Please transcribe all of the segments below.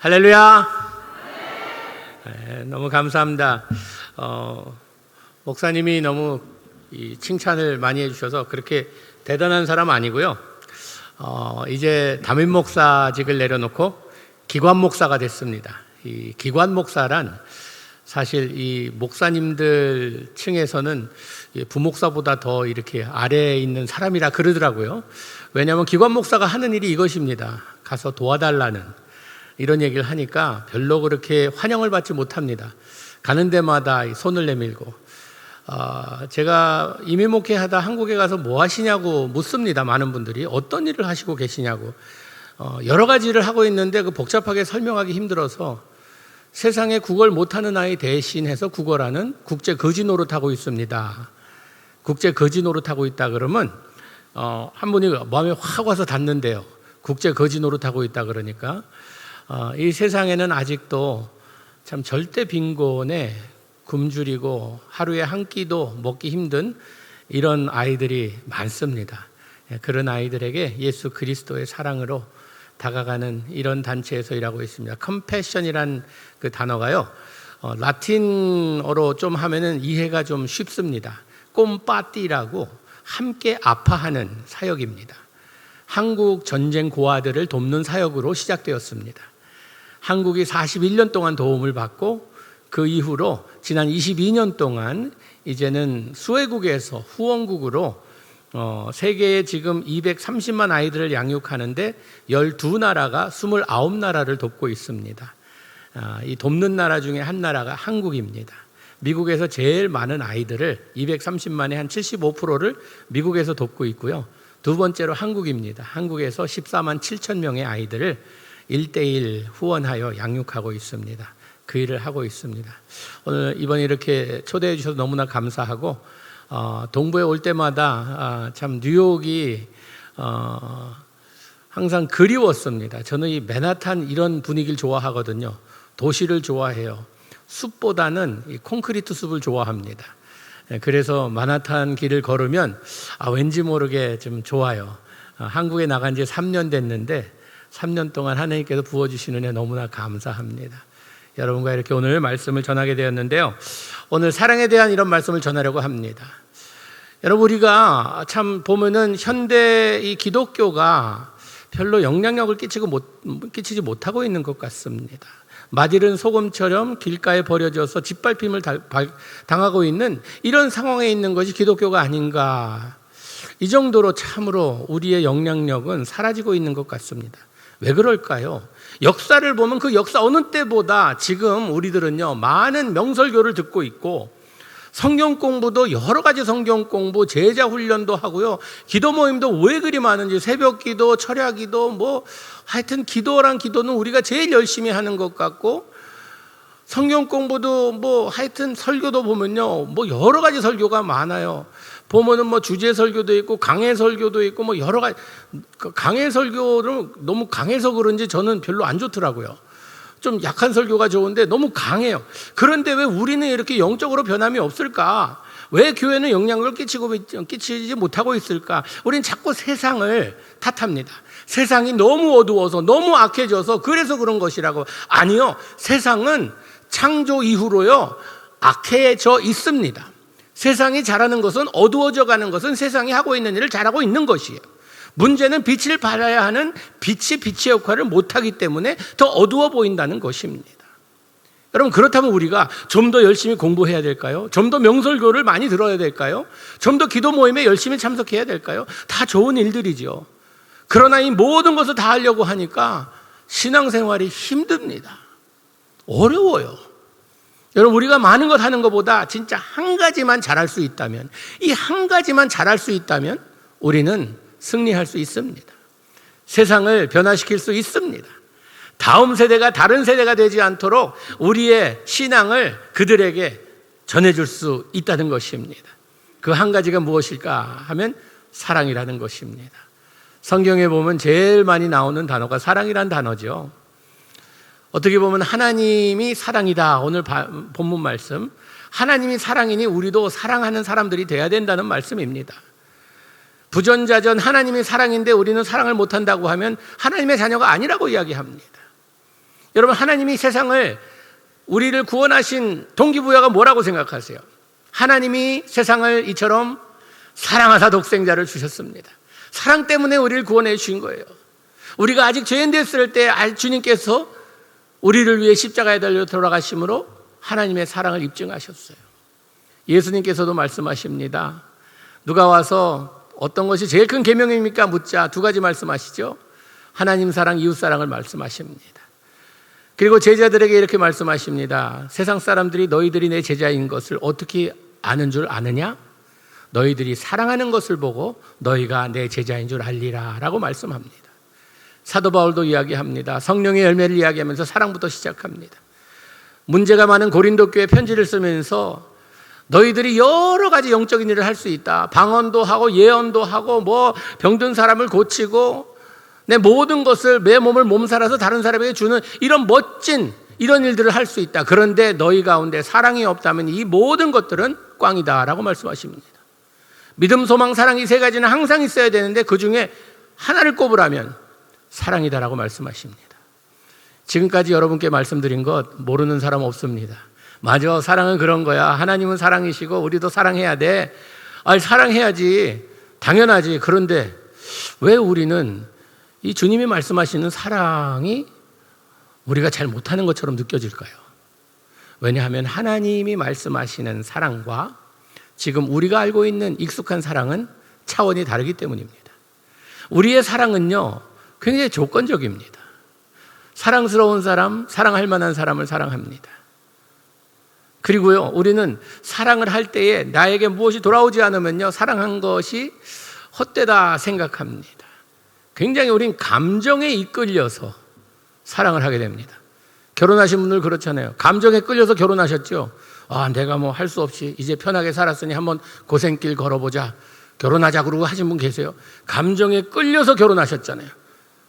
할렐루야. 너무 감사합니다. 목사님이 너무 칭찬을 많이 해주셔서 그렇게 대단한 사람 아니고요. 이제 담임 목사직을 내려놓고 기관 목사가 됐습니다. 이 기관 목사란 사실 이 목사님들 층에서는 부목사보다 더 이렇게 아래에 있는 사람이라 그러더라고요. 왜냐하면 기관 목사가 하는 일이 이것입니다. 가서 도와달라는 이런 얘기를 하니까 별로 그렇게 환영을 받지 못합니다. 가는 데마다 손을 내밀고 제가 이민 목회하다 한국에 가서 뭐 하시냐고 묻습니다. 많은 분들이 어떤 일을 하시고 계시냐고. 여러 가지 일을 하고 있는데 그 복잡하게 설명하기 힘들어서 세상에 국어를 못하는 아이 대신해서 국어라는 국제 거지 노릇하고 있습니다. 국제 거지 노릇하고 있다 그러면 한 분이 마음에 확 와서 닿는데요. 국제 거지 노릇하고 있다 그러니까 이 세상에는 아직도 참 절대 빈곤에 굶주리고 하루에 한 끼도 먹기 힘든 이런 아이들이 많습니다. 그런 아이들에게 예수 그리스도의 사랑으로 다가가는 이런 단체에서 일하고 있습니다. 컴패션이란 그 단어가요, 라틴어로 좀 하면은 이해가 좀 쉽습니다. 꼼빠띠라고 함께 아파하는 사역입니다. 한국 전쟁 고아들을 돕는 사역으로 시작되었습니다. 한국이 41년 동안 도움을 받고 그 이후로 지난 22년 동안 이제는 수혜국에서 후원국으로 세계에 지금 230만 아이들을 양육하는데 12나라가 29나라를 돕고 있습니다. 이 돕는 나라 중에 한 나라가 한국입니다. 미국에서 제일 많은 아이들을 230만의 한 75%를 미국에서 돕고 있고요. 두 번째로 한국입니다. 한국에서 14만 7천 명의 아이들을 1대1 후원하여 양육하고 있습니다. 그 일을 하고 있습니다. 오늘 이번에 이렇게 초대해 주셔서 너무나 감사하고 동부에 올 때마다 참 뉴욕이 항상 그리웠습니다. 저는 이 맨하탄 이런 분위기를 좋아하거든요. 도시를 좋아해요. 숲보다는 이 콘크리트 숲을 좋아합니다. 그래서 맨하탄 길을 걸으면 왠지 모르게 좀 좋아요. 한국에 나간 지 3년 됐는데 3년 동안 하나님께서 부어주시는 은혜 너무나 감사합니다. 여러분과 이렇게 오늘 말씀을 전하게 되었는데요. 오늘 사랑에 대한 이런 말씀을 전하려고 합니다. 여러분, 우리가 참 보면은 현대 이 기독교가 별로 영향력을 끼치지 못하고 있는 것 같습니다. 마디른 소금처럼 길가에 버려져서 짓밟힘을 당하고 있는 이런 상황에 있는 것이 기독교가 아닌가. 이 정도로 참으로 우리의 영향력은 사라지고 있는 것 같습니다. 왜 그럴까요? 역사를 보면 그 역사 어느 때보다 지금 우리들은요, 많은 명설교를 듣고 있고 성경 공부도 여러 가지 성경 공부, 제자 훈련도 하고요. 기도 모임도 왜 그리 많은지 새벽 기도, 철야 기도, 하여튼 기도란 기도는 우리가 제일 열심히 하는 것 같고 성경 공부도 하여튼 설교도 보면요, 여러 가지 설교가 많아요. 보면은 주제 설교도 있고 강해 설교도 있고 여러 가지. 강해 설교를 너무 강해서 그런지 저는 별로 안 좋더라고요. 좀 약한 설교가 좋은데 너무 강해요. 그런데 왜 우리는 이렇게 영적으로 변함이 없을까? 왜 교회는 영향력을 끼치지 못하고 있을까? 우리는 자꾸 세상을 탓합니다. 세상이 너무 어두워서 너무 악해져서 그래서 그런 것이라고. 아니요, 세상은 창조 이후로요 악해져 있습니다. 세상이 잘하는 것은, 어두워져 가는 것은 세상이 하고 있는 일을 잘하고 있는 것이에요. 문제는 빛을 발해야 하는 빛이 빛의 역할을 못하기 때문에 더 어두워 보인다는 것입니다. 여러분, 그렇다면 우리가 좀 더 열심히 공부해야 될까요? 좀 더 명설교를 많이 들어야 될까요? 좀 더 기도 모임에 열심히 참석해야 될까요? 다 좋은 일들이죠. 그러나 이 모든 것을 다 하려고 하니까 신앙생활이 힘듭니다. 어려워요. 여러분, 우리가 많은 것 하는 것보다 진짜 한 가지만 잘할 수 있다면, 이 한 가지만 잘할 수 있다면 우리는 승리할 수 있습니다. 세상을 변화시킬 수 있습니다. 다음 세대가 다른 세대가 되지 않도록 우리의 신앙을 그들에게 전해줄 수 있다는 것입니다. 그 한 가지가 무엇일까 하면 사랑이라는 것입니다. 성경에 보면 제일 많이 나오는 단어가 사랑이란 단어죠. 어떻게 보면 하나님이 사랑이다. 오늘 본문 말씀, 하나님이 사랑이니 우리도 사랑하는 사람들이 돼야 된다는 말씀입니다. 부전자전 하나님이 사랑인데 우리는 사랑을 못한다고 하면 하나님의 자녀가 아니라고 이야기합니다. 여러분, 하나님이 세상을, 우리를 구원하신 동기부여가 뭐라고 생각하세요? 하나님이 세상을 이처럼 사랑하사 독생자를 주셨습니다. 사랑 때문에 우리를 구원해 주신 거예요. 우리가 아직 죄인 됐을 때 주님께서 우리를 위해 십자가에 달려 돌아가심으로 하나님의 사랑을 입증하셨어요. 예수님께서도 말씀하십니다. 누가 와서 어떤 것이 제일 큰 계명입니까? 묻자 두 가지 말씀하시죠. 하나님 사랑, 이웃 사랑을 말씀하십니다. 그리고 제자들에게 이렇게 말씀하십니다. 세상 사람들이 너희들이 내 제자인 것을 어떻게 아는 줄 아느냐? 너희들이 사랑하는 것을 보고 너희가 내 제자인 줄 알리라 라고 말씀합니다. 사도 바울도 이야기합니다. 성령의 열매를 이야기하면서 사랑부터 시작합니다. 문제가 많은 고린도 교회 편지를 쓰면서 너희들이 여러 가지 영적인 일을 할 수 있다. 방언도 하고 예언도 하고 뭐 병든 사람을 고치고 내 모든 것을, 내 몸을 몸살아서 다른 사람에게 주는 이런 멋진 이런 일들을 할 수 있다. 그런데 너희 가운데 사랑이 없다면 이 모든 것들은 꽝이다 라고 말씀하십니다. 믿음, 소망, 사랑 이 세 가지는 항상 있어야 되는데 그 중에 하나를 꼽으라면 사랑이다 라고 말씀하십니다. 지금까지 여러분께 말씀드린 것 모르는 사람 없습니다. 맞아, 사랑은 그런 거야. 하나님은 사랑이시고 우리도 사랑해야 돼. 사랑해야지, 당연하지. 그런데 왜 우리는 이 주님이 말씀하시는 사랑이 우리가 잘 못하는 것처럼 느껴질까요? 왜냐하면 하나님이 말씀하시는 사랑과 지금 우리가 알고 있는 익숙한 사랑은 차원이 다르기 때문입니다. 우리의 사랑은요, 굉장히 조건적입니다. 사랑스러운 사람, 사랑할 만한 사람을 사랑합니다. 그리고요, 우리는 사랑을 할 때에 나에게 무엇이 돌아오지 않으면요, 사랑한 것이 헛되다 생각합니다. 굉장히 우린 감정에 이끌려서 사랑을 하게 됩니다. 결혼하신 분들 그렇잖아요. 감정에 끌려서 결혼하셨죠. 내가 뭐 할 수 없이 이제 편하게 살았으니 한번 고생길 걸어보자, 결혼하자 그러고 하신 분 계세요. 감정에 끌려서 결혼하셨잖아요.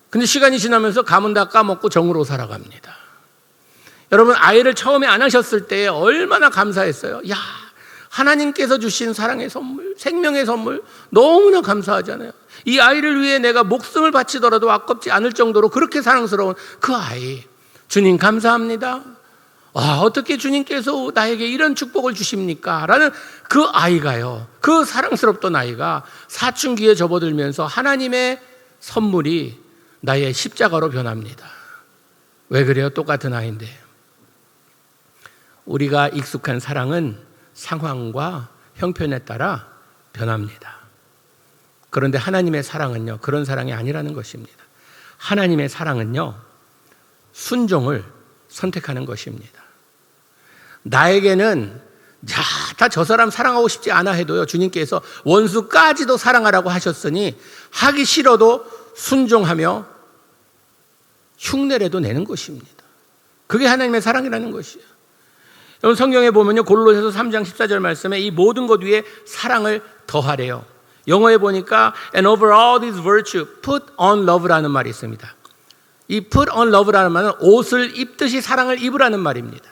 근데 시간이 지나면서 감은 다 까먹고 정으로 살아갑니다. 여러분, 아이를 처음에 안 하셨을 때 얼마나 감사했어요. 야, 하나님께서 주신 사랑의 선물, 생명의 선물 너무나 감사하잖아요. 이 아이를 위해 내가 목숨을 바치더라도 아깝지 않을 정도로 그렇게 사랑스러운 그 아이, 주님 감사합니다. 어떻게 주님께서 나에게 이런 축복을 주십니까? 라는 그 아이가요, 그 사랑스럽던 아이가 사춘기에 접어들면서 하나님의 선물이 나의 십자가로 변합니다. 왜 그래요? 똑같은 아이인데. 우리가 익숙한 사랑은 상황과 형편에 따라 변합니다. 그런데 하나님의 사랑은요, 그런 사랑이 아니라는 것입니다. 하나님의 사랑은요, 순종을 선택하는 것입니다. 나에게는 다 저 사람 사랑하고 싶지 않아 해도요, 주님께서 원수까지도 사랑하라고 하셨으니 하기 싫어도 순종하며 흉내라도 내는 것입니다. 그게 하나님의 사랑이라는 것이에요. 여러분, 성경에 보면요, 골로새서 3장 14절 말씀에 이 모든 것 위에 사랑을 더하래요. 영어에 보니까 and over all this virtue put on love라는 말이 있습니다. 이 put on love라는 말은 옷을 입듯이 사랑을 입으라는 말입니다.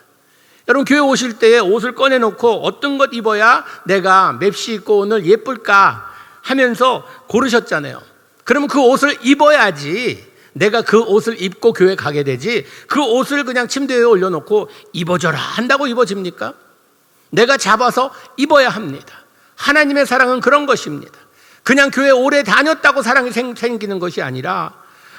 여러분, 교회 오실 때에 옷을 꺼내놓고 어떤 것 입어야 내가 맵시 입고 오늘 예쁠까 하면서 고르셨잖아요. 그러면 그 옷을 입어야지 내가 그 옷을 입고 교회 가게 되지, 그 옷을 그냥 침대 위에 올려놓고 입어줘라 한다고 입어집니까? 내가 잡아서 입어야 합니다. 하나님의 사랑은 그런 것입니다. 그냥 교회 오래 다녔다고 사랑이 생기는 것이 아니라,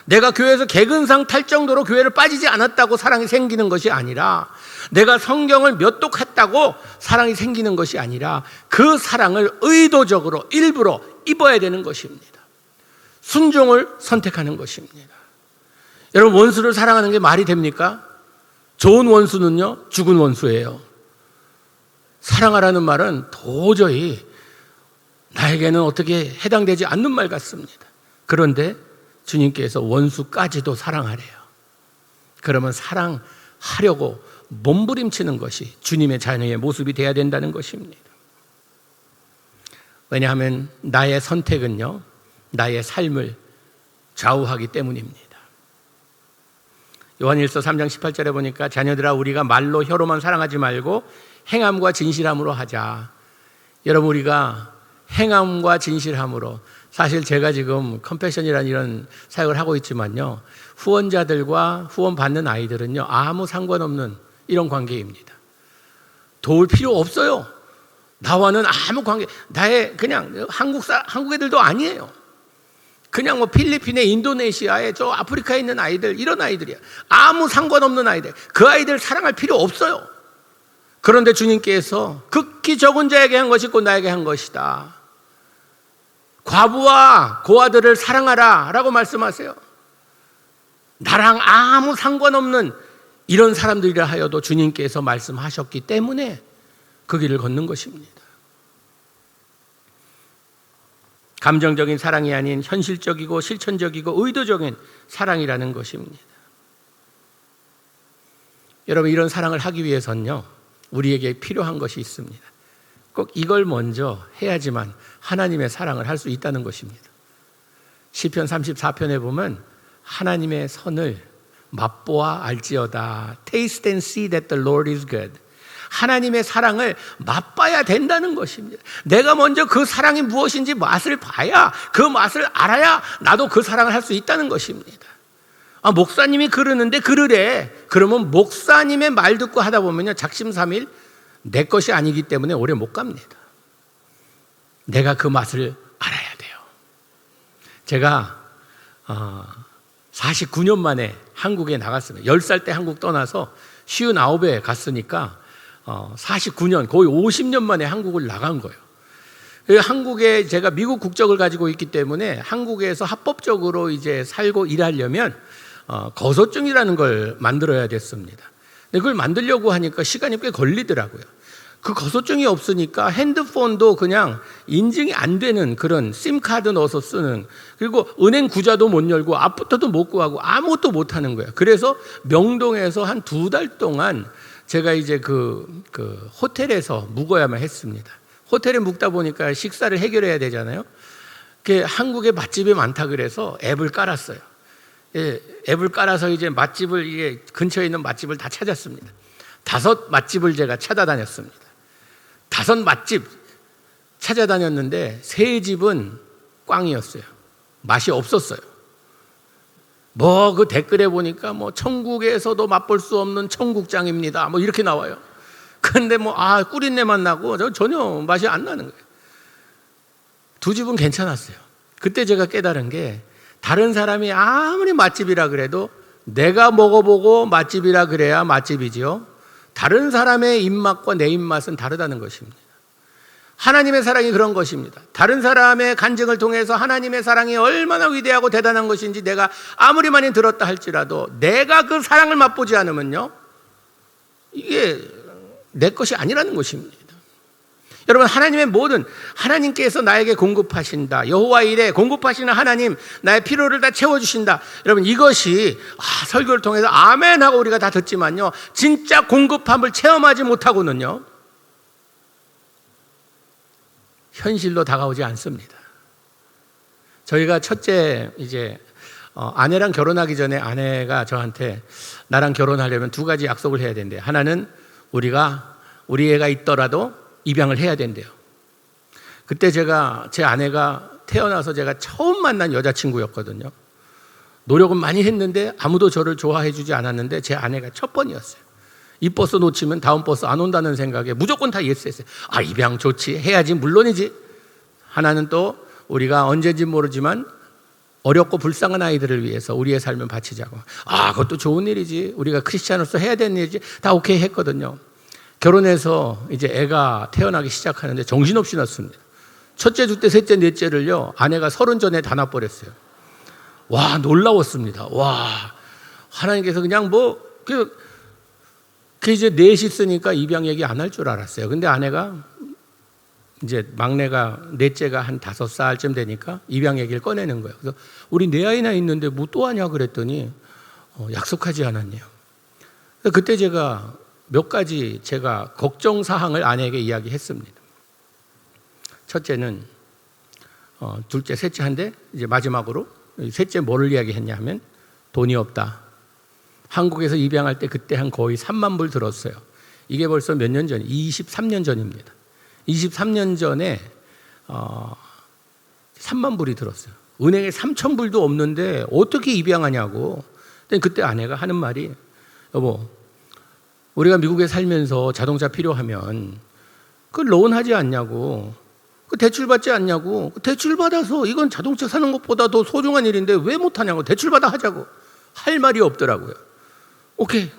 내가 교회에서 개근상 탈 정도로 교회를 빠지지 않았다고 사랑이 생기는 것이 아니라, 내가 성경을 몇 독했다고 사랑이 생기는 것이 아니라, 그 사랑을 의도적으로 일부러 입어야 되는 것입니다. 순종을 선택하는 것입니다. 여러분, 원수를 사랑하는 게 말이 됩니까? 좋은 원수는요, 죽은 원수예요. 사랑하라는 말은 도저히 나에게는 어떻게 해당되지 않는 말 같습니다. 그런데 주님께서 원수까지도 사랑하래요. 그러면 사랑하려고 몸부림치는 것이 주님의 자녀의 모습이 되어야 된다는 것입니다. 왜냐하면 나의 선택은요, 나의 삶을 좌우하기 때문입니다. 요한일서 3장 18절에 보니까 자녀들아, 우리가 말로 혀로만 사랑하지 말고 행함과 진실함으로 하자. 여러분, 우리가 행함과 진실함으로 사실 제가 지금 컴패션이라는 이런 사역을 하고 있지만요, 후원자들과 후원받는 아이들은요, 아무 상관없는 이런 관계입니다. 도울 필요 없어요. 나와는 아무 관계, 나의 그냥 한국 애들도 아니에요. 그냥 뭐 필리핀에, 인도네시아에, 저 아프리카에 있는 아이들, 이런 아이들이야. 아무 상관없는 아이들. 그 아이들 사랑할 필요 없어요. 그런데 주님께서 극히 적은 자에게 한 것이 곧 나에게 한 것이다. 과부와 고아들을 사랑하라 라고 말씀하세요. 나랑 아무 상관없는 이런 사람들이라 하여도 주님께서 말씀하셨기 때문에 그 길을 걷는 것입니다. 감정적인 사랑이 아닌 현실적이고 실천적이고 의도적인 사랑이라는 것입니다. 여러분, 이런 사랑을 하기 위해서는요, 우리에게 필요한 것이 있습니다. 꼭 이걸 먼저 해야지만 하나님의 사랑을 할 수 있다는 것입니다. 시편 34편에 보면 하나님의 선을 맛보아 알지어다. Taste and see that the Lord is good. 하나님의 사랑을 맛봐야 된다는 것입니다. 내가 먼저 그 사랑이 무엇인지 맛을 봐야, 그 맛을 알아야 나도 그 사랑을 할 수 있다는 것입니다. 목사님이 그러는데 그러래. 그러면 목사님의 말 듣고 하다 보면요, 작심삼일 내 것이 아니기 때문에 오래 못 갑니다. 내가 그 맛을 알아야 돼요. 제가 49년 만에 한국에 나갔습니다. 10살 때 한국 떠나서 59에 갔으니까 49년, 거의 50년 만에 한국을 나간 거예요. 한국에 제가 미국 국적을 가지고 있기 때문에 한국에서 합법적으로 이제 살고 일하려면 거소증이라는 걸 만들어야 됐습니다. 근데 그걸 만들려고 하니까 시간이 꽤 걸리더라고요. 그 거소증이 없으니까 핸드폰도 그냥 인증이 안 되는 그런 심카드 넣어서 쓰는, 그리고 은행 구자도 못 열고 앞부터도 못 구하고 아무것도 못 하는 거예요. 그래서 명동에서 한 2달 동안 제가 이제 그 호텔에서 묵어야만 했습니다. 호텔에 묵다 보니까 식사를 해결해야 되잖아요. 한국에 맛집이 많다 그래서 앱을 깔았어요. 앱을 깔아서 이제 맛집을, 이게 근처에 있는 맛집을 다 찾았습니다. 5 맛집을 제가 찾아다녔습니다. 5 맛집 찾아다녔는데 3 집은 꽝이었어요. 맛이 없었어요. 그 댓글에 보니까 천국에서도 맛볼 수 없는 청국장입니다. 이렇게 나와요. 근데 꿀인내만 나고 전혀 맛이 안 나는 거예요. 2 집은 괜찮았어요. 그때 제가 깨달은 게, 다른 사람이 아무리 맛집이라 그래도 내가 먹어보고 맛집이라 그래야 맛집이지요. 다른 사람의 입맛과 내 입맛은 다르다는 것입니다. 하나님의 사랑이 그런 것입니다. 다른 사람의 간증을 통해서 하나님의 사랑이 얼마나 위대하고 대단한 것인지 내가 아무리 많이 들었다 할지라도 내가 그 사랑을 맛보지 않으면요, 이게 내 것이 아니라는 것입니다. 여러분, 하나님의 모든, 하나님께서 나에게 공급하신다, 여호와 일에 공급하시는 하나님, 나의 필요를 다 채워주신다. 여러분, 이것이 설교를 통해서 아멘 하고 우리가 다 듣지만요, 진짜 공급함을 체험하지 못하고는요, 현실로 다가오지 않습니다. 저희가 첫째, 이제 아내랑 결혼하기 전에 아내가 저한테 나랑 결혼하려면 2 가지 약속을 해야 된대요. 하나는 우리 애가 있더라도 입양을 해야 된대요. 그때 제 아내가 태어나서 제가 처음 만난 여자친구였거든요. 노력은 많이 했는데 아무도 저를 좋아해 주지 않았는데 제 아내가 첫 번이었어요. 이 버스 놓치면 다음 버스 안 온다는 생각에 무조건 다 예스했어요. 입양 좋지, 해야지, 물론이지. 하나는 또 우리가 언제인지 모르지만 어렵고 불쌍한 아이들을 위해서 우리의 삶을 바치자고. 그것도 좋은 일이지, 우리가 크리스찬으로서 해야 되는 일이지, 다 오케이 했거든요. 결혼해서 이제 애가 태어나기 시작하는데 정신없이 낳습니다. 첫째, 둘째, 셋째, 넷째를요, 아내가 30 전에 다 낳아버렸어요. 놀라웠습니다. 하나님께서 그냥 이제 넷이 있으니까 입양 얘기 안 할 줄 알았어요. 근데 아내가 이제 막내가, 넷째가 한 5살쯤 되니까 입양 얘기를 꺼내는 거예요. 그래서 우리 4아이나 있는데 또 하냐 그랬더니 약속하지 않았네요. 그때 제가 몇 가지 제가 걱정 사항을 아내에게 이야기했습니다. 첫째는 둘째, 셋째 한데 이제 마지막으로 셋째 뭐를 이야기했냐 하면 돈이 없다. 한국에서 입양할 때 그때 한 거의 3만 불 들었어요. 이게 벌써 몇 년 전, 23년 전입니다. 23년 전에 3만 불이 들었어요. 은행에 3천 불도 없는데 어떻게 입양하냐고. 그때 아내가 하는 말이, 여보, 우리가 미국에 살면서 자동차 필요하면 그 론 하지 않냐고, 그 대출 받지 않냐고, 대출 받아서 이건 자동차 사는 것보다 더 소중한 일인데 왜 못하냐고, 대출 받아 하자고. 할 말이 없더라고요. 오케이,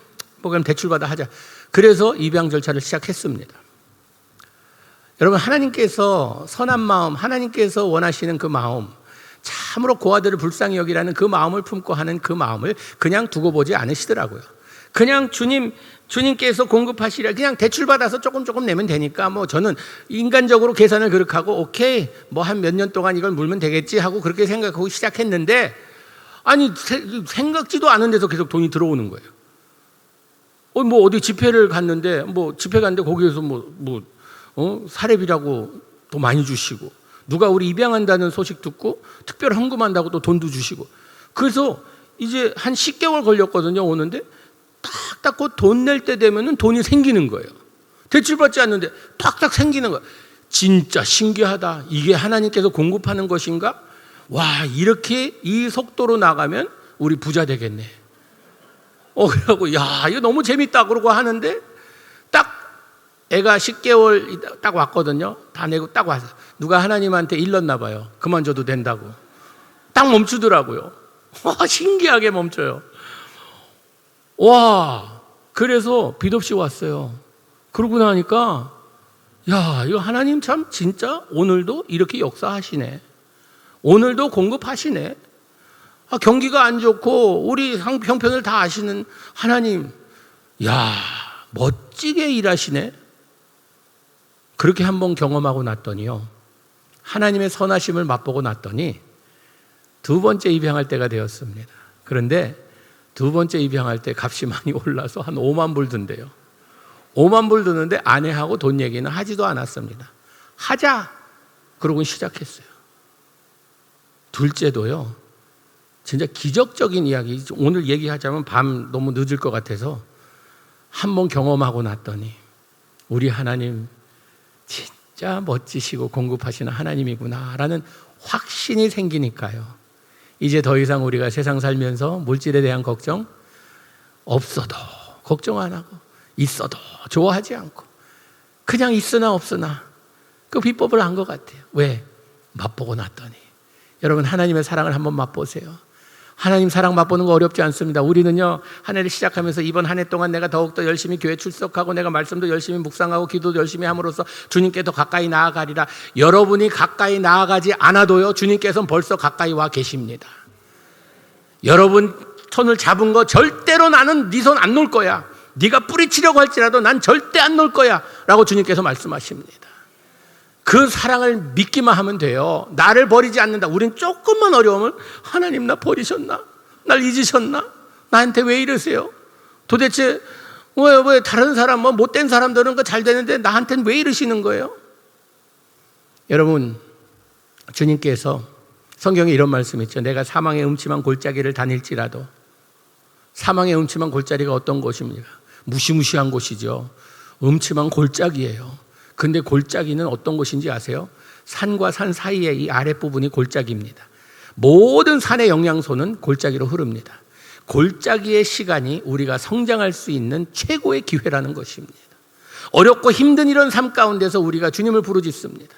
뭐 그럼 대출 받아 하자. 그래서 입양 절차를 시작했습니다. 여러분, 하나님께서 선한 마음, 하나님께서 원하시는 그 마음, 참으로 고아들을 불쌍히 여기라는 그 마음을 품고 하는 그 마음을 그냥 두고 보지 않으시더라고요. 그냥 주님께서 공급하시라, 그냥 대출 받아서 조금 내면 되니까 뭐 저는 인간적으로 계산을 그렇게 하고 오케이, 뭐 한 몇 년 동안 이걸 물면 되겠지 하고 그렇게 생각하고 시작했는데, 아니 생각지도 않은 데서 계속 돈이 들어오는 거예요. 뭐 어디 집회를 갔는데, 거기에서 사례비라고 더 많이 주시고, 누가 우리 입양한다는 소식 듣고 특별 헌금한다고 또 돈도 주시고. 그래서 이제 한 10개월 걸렸거든요, 오는데. 딱 그 돈 낼 때 되면은 돈이 생기는 거예요. 대출받지 않는데 탁탁 생기는 거예요. 진짜 신기하다. 이게 하나님께서 공급하는 것인가? 와, 이렇게 이 속도로 나가면 우리 부자 되겠네. 그러고 야, 이거 너무 재밌다 그러고 하는데, 딱 애가 10개월 딱 왔거든요. 다 내고 딱 와서 누가 하나님한테 일렀나 봐요. 그만둬도 된다고. 딱 멈추더라고요. 신기하게 멈춰요. 와, 그래서 빚 없이 왔어요. 그러고 나니까, 야, 이거 하나님 참 진짜 오늘도 이렇게 역사하시네. 오늘도 공급하시네. 경기가 안 좋고 우리 형편을 다 아시는 하나님, 야, 멋지게 일하시네. 그렇게 한번 경험하고 났더니요, 하나님의 선하심을 맛보고 났더니 두 번째 입양할 때가 되었습니다. 그런데 두 번째 입양할 때 값이 많이 올라서 한 5만 불 든대요. 5만 불 드는데 아내하고 돈 얘기는 하지도 않았습니다. 하자! 그러고 시작했어요. 둘째도요, 진짜 기적적인 이야기, 오늘 얘기하자면 밤 너무 늦을 것 같아서 한번 경험하고 났더니 우리 하나님 진짜 멋지시고 공급하시는 하나님이구나라는 확신이 생기니까요, 이제 더 이상 우리가 세상 살면서 물질에 대한 걱정 없어도 걱정 안 하고, 있어도 좋아하지 않고, 그냥 있으나 없으나 그 비법을 안 것 같아요. 왜? 맛보고 났더니. 여러분, 하나님의 사랑을 한번 맛보세요. 하나님 사랑 맛보는 거 어렵지 않습니다. 우리는요, 한 해를 시작하면서 이번 한 해 동안 내가 더욱더 열심히 교회 출석하고 내가 말씀도 열심히 묵상하고 기도도 열심히 함으로써 주님께 더 가까이 나아가리라. 여러분이 가까이 나아가지 않아도요, 주님께서는 벌써 가까이 와 계십니다. 여러분 손을 잡은 거 절대로 나는 네 손 안 놓을 거야. 네가 뿌리치려고 할지라도 난 절대 안 놓을 거야 라고 주님께서 말씀하십니다. 그 사랑을 믿기만 하면 돼요. 나를 버리지 않는다. 우린 조금만 어려우면 하나님 나 버리셨나? 날 잊으셨나? 나한테 왜 이러세요? 도대체 왜 다른 사람, 못된 사람들은 그 잘 되는데 나한테는 왜 이러시는 거예요? 여러분, 주님께서 성경에 이런 말씀이 있죠. 내가 사망의 음침한 골짜기를 다닐지라도. 사망의 음침한 골짜기가 어떤 곳입니까? 무시무시한 곳이죠. 음침한 골짜기예요. 근데 골짜기는 어떤 곳인지 아세요? 산과 산 사이에 이 아랫부분이 골짜기입니다. 모든 산의 영양소는 골짜기로 흐릅니다. 골짜기의 시간이 우리가 성장할 수 있는 최고의 기회라는 것입니다. 어렵고 힘든 이런 삶 가운데서 우리가 주님을 부르짖습니다.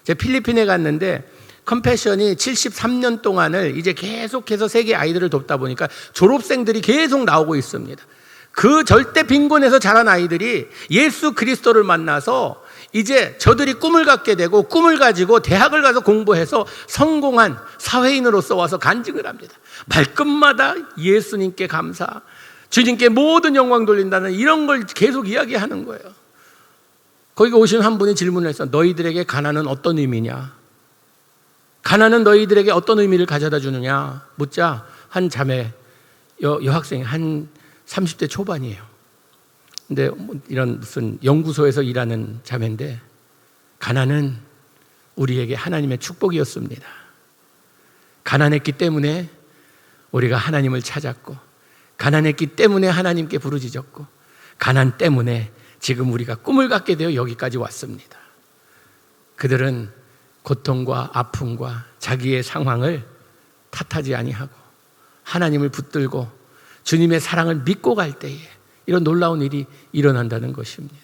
제가 필리핀에 갔는데 컴패션이 73년 동안을 이제 계속해서 세계 아이들을 돕다 보니까 졸업생들이 계속 나오고 있습니다. 그 절대 빈곤에서 자란 아이들이 예수 그리스도를 만나서 이제 저들이 꿈을 갖게 되고, 꿈을 가지고 대학을 가서 공부해서 성공한 사회인으로서 와서 간증을 합니다. 말끝마다 예수님께 감사, 주님께 모든 영광 돌린다는 이런 걸 계속 이야기하는 거예요. 거기 오신 한 분이 질문을 했어요. 너희들에게 가난은 어떤 의미냐? 가난은 너희들에게 어떤 의미를 가져다 주느냐? 묻자 한 자매, 여학생, 한 30대 초반이에요. 근데 이런 무슨 연구소에서 일하는 자매인데, 가난은 우리에게 하나님의 축복이었습니다. 가난했기 때문에 우리가 하나님을 찾았고, 가난했기 때문에 하나님께 부르짖었고, 가난 때문에 지금 우리가 꿈을 갖게 되어 여기까지 왔습니다. 그들은 고통과 아픔과 자기의 상황을 탓하지 아니하고 하나님을 붙들고 주님의 사랑을 믿고 갈 때에 이런 놀라운 일이 일어난다는 것입니다.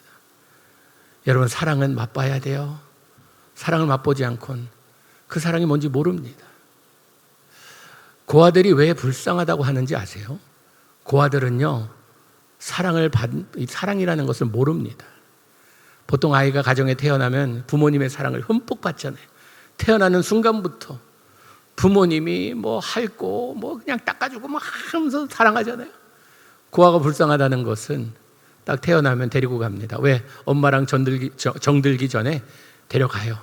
여러분, 사랑은 맛봐야 돼요. 사랑을 맛보지 않고는 그 사랑이 뭔지 모릅니다. 고아들이 왜 불쌍하다고 하는지 아세요? 고아들은요, 사랑이라는 것을 모릅니다. 보통 아이가 가정에 태어나면 부모님의 사랑을 흠뻑 받잖아요. 태어나는 순간부터 부모님이 뭐 핥고 뭐 그냥 닦아주고 뭐 하면서 사랑하잖아요. 고아가 불쌍하다는 것은 딱 태어나면 데리고 갑니다. 왜? 엄마랑 정들기 전에 데려가요.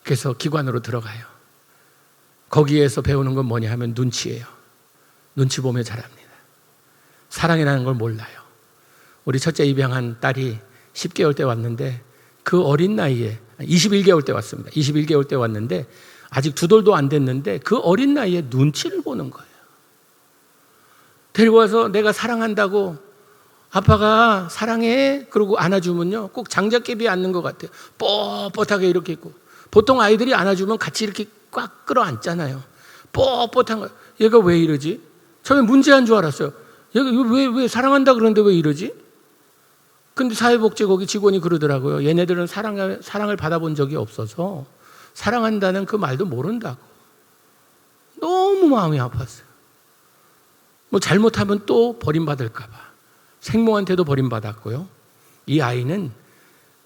그래서 기관으로 들어가요. 거기에서 배우는 건 뭐냐 하면 눈치예요. 눈치 보며 자랍니다. 사랑이라는 걸 몰라요. 우리 첫째 입양한 딸이 10개월 때 왔는데 그 어린 나이에 21개월 때 왔습니다. 21개월 때 왔는데 아직 2돌도 안 됐는데 그 어린 나이에 눈치를 보는 거예요. 데리고 와서 내가 사랑한다고 아빠가 사랑해 그러고 안아주면요 꼭 장작개비에 앉는 것 같아요. 뻣뻣하게 이렇게 있고, 보통 아이들이 안아주면 같이 이렇게 꽉 끌어안잖아요. 뻣뻣한 거예요. 얘가 왜 이러지? 처음에 문제한 줄 알았어요. 얘가 왜 사랑한다 그러는데 왜 이러지? 근데 사회복지 거기 직원이 그러더라고요. 얘네들은 사랑을 받아본 적이 없어서 사랑한다는 그 말도 모른다고. 너무 마음이 아팠어요. 뭐 잘못하면 또 버림받을까 봐. 생모한테도 버림받았고요. 이 아이는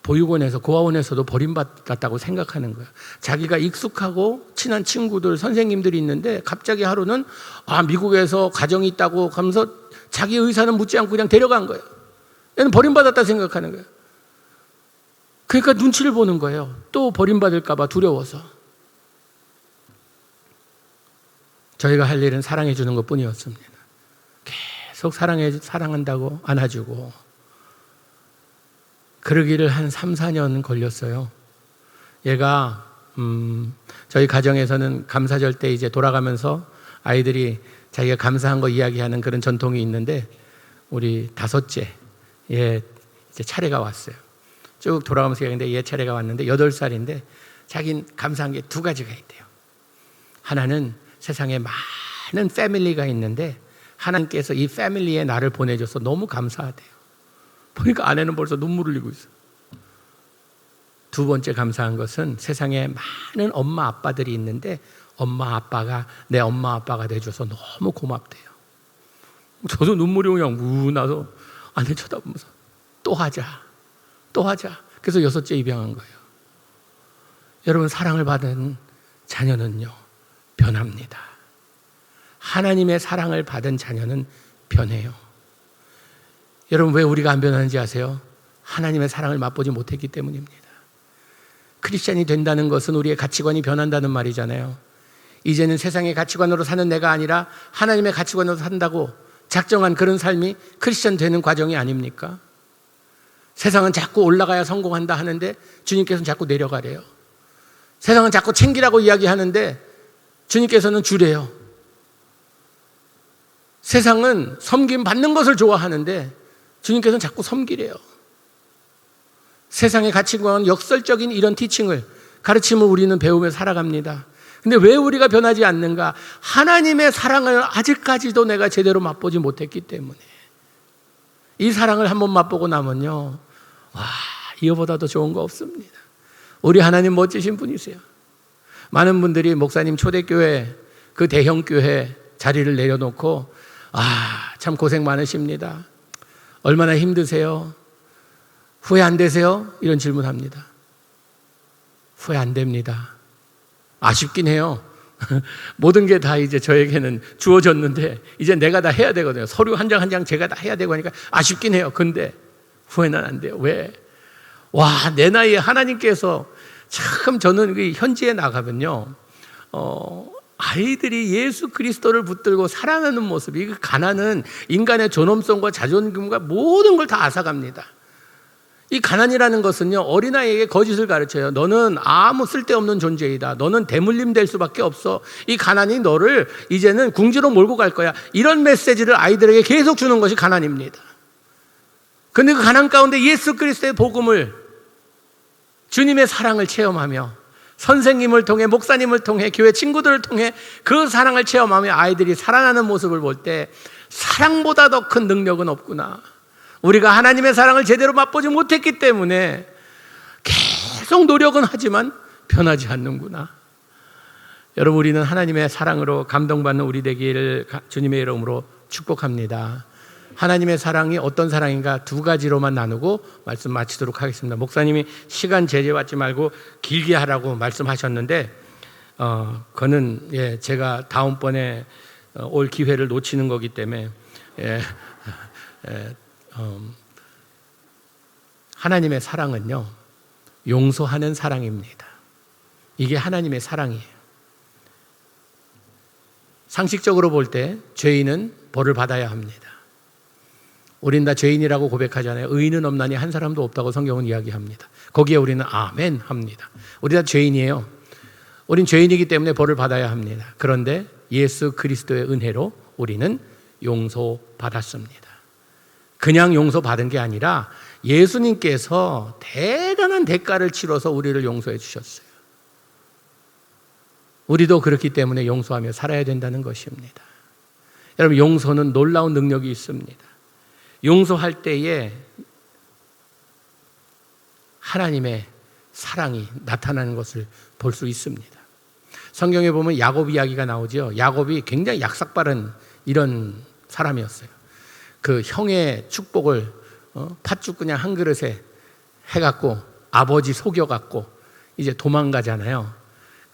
보육원에서, 고아원에서도 버림받았다고 생각하는 거예요. 자기가 익숙하고 친한 친구들, 선생님들이 있는데 갑자기 하루는 미국에서 가정이 있다고 하면서 자기 의사는 묻지 않고 그냥 데려간 거예요. 얘는 버림받았다 생각하는 거예요. 그러니까 눈치를 보는 거예요. 또 버림받을까 봐 두려워서. 저희가 할 일은 사랑해 주는 것뿐이었습니다. 계속 사랑한다고 안아주고, 그러기를 한 3, 4년 걸렸어요. 얘가 저희 가정에서는 감사절 때 이제 돌아가면서 아이들이 자기가 감사한 거 이야기하는 그런 전통이 있는데, 우리 5째 얘 이제 차례가 왔어요. 쭉 돌아가면서 얘기했는데 얘 차례가 왔는데 8살인데 자기는 감사한 게 2가지가 있대요. 하나는 세상에 많은 패밀리가 있는데 하나님께서 이 패밀리에 나를 보내줘서 너무 감사하대요. 보니까 아내는 벌써 눈물을 흘리고 있어요. 2번째 감사한 것은 세상에 많은 엄마 아빠들이 있는데 엄마 아빠가 내 엄마 아빠가 돼줘서 너무 고맙대요. 저도 눈물이 그냥 우 나서 아내 쳐다보면서 또 하자. 그래서 6째 입양한 거예요. 여러분, 사랑을 받은 자녀는요 변합니다. 하나님의 사랑을 받은 자녀는 변해요. 여러분, 왜 우리가 안 변하는지 아세요? 하나님의 사랑을 맛보지 못했기 때문입니다. 크리스찬이 된다는 것은 우리의 가치관이 변한다는 말이잖아요. 이제는 세상의 가치관으로 사는 내가 아니라 하나님의 가치관으로 산다고 작정한 그런 삶이 크리스찬 되는 과정이 아닙니까? 세상은 자꾸 올라가야 성공한다 하는데 주님께서는 자꾸 내려가래요. 세상은 자꾸 챙기라고 이야기하는데 주님께서는 주래요. 세상은 섬김 받는 것을 좋아하는데 주님께서는 자꾸 섬기래요. 세상의 가치관, 역설적인 이런 티칭을, 가르침을 우리는 배우며 살아갑니다. 근데 왜 우리가 변하지 않는가? 하나님의 사랑을 아직까지도 내가 제대로 맛보지 못했기 때문에. 이 사랑을 한번 맛보고 나면요, 이거보다 더 좋은 거 없습니다. 우리 하나님 멋지신 분이세요. 많은 분들이 목사님 초대교회, 그 대형교회 자리를 내려놓고 참 고생 많으십니다. 얼마나 힘드세요? 후회 안 되세요? 이런 질문합니다. 후회 안 됩니다. 아쉽긴 해요. 모든 게 다 이제 저에게는 주어졌는데 이제 내가 다 해야 되거든요. 서류 한 장 한 장 제가 다 해야 되고 하니까 아쉽긴 해요. 근데 후회는 안 돼요. 왜? 내 나이에 하나님께서 참, 저는 현지에 나가면요, 아이들이 예수 그리스도를 붙들고 사랑하는 모습, 이 가난은 인간의 존엄성과 자존심과 모든 걸 다 앗아갑니다. 이 가난이라는 것은요, 어린아이에게 거짓을 가르쳐요. 너는 아무 쓸데없는 존재이다. 너는 대물림 될 수밖에 없어. 이 가난이 너를 이제는 궁지로 몰고 갈 거야. 이런 메시지를 아이들에게 계속 주는 것이 가난입니다. 그런데 그 가난 가운데 예수 그리스도의 복음을, 주님의 사랑을 체험하며 선생님을 통해, 목사님을 통해, 교회 친구들을 통해 그 사랑을 체험하며 아이들이 살아나는 모습을 볼 때 사랑보다 더 큰 능력은 없구나. 우리가 하나님의 사랑을 제대로 맛보지 못했기 때문에 계속 노력은 하지만 변하지 않는구나. 여러분, 우리는 하나님의 사랑으로 감동받는 우리 되기를 주님의 이름으로 축복합니다. 하나님의 사랑이 어떤 사랑인가 두 가지로만 나누고 말씀 마치도록 하겠습니다. 목사님이 시간 제재받지 말고 길게 하라고 말씀하셨는데 그거는 제가 다음번에 올 기회를 놓치는 거기 때문에 하나님의 사랑은요, 용서하는 사랑입니다. 이게 하나님의 사랑이에요. 상식적으로 볼 때 죄인은 벌을 받아야 합니다. 우린 다 죄인이라고 고백하잖아요. 의인은 없나니 한 사람도 없다고 성경은 이야기합니다. 거기에 우리는 아멘 합니다. 우리 다 죄인이에요. 우린 죄인이기 때문에 벌을 받아야 합니다. 그런데 예수 그리스도의 은혜로 우리는 용서받았습니다. 그냥 용서받은 게 아니라 예수님께서 대단한 대가를 치러서 우리를 용서해 주셨어요. 우리도 그렇기 때문에 용서하며 살아야 된다는 것입니다. 여러분, 용서는 놀라운 능력이 있습니다. 용서할 때에 하나님의 사랑이 나타나는 것을 볼 수 있습니다. 성경에 보면 야곱 이야기가 나오죠. 야곱이 굉장히 약삭빠른 이런 사람이었어요. 그 형의 축복을 팥죽 그냥 한 그릇에 해갖고 아버지 속여갖고 이제 도망가잖아요.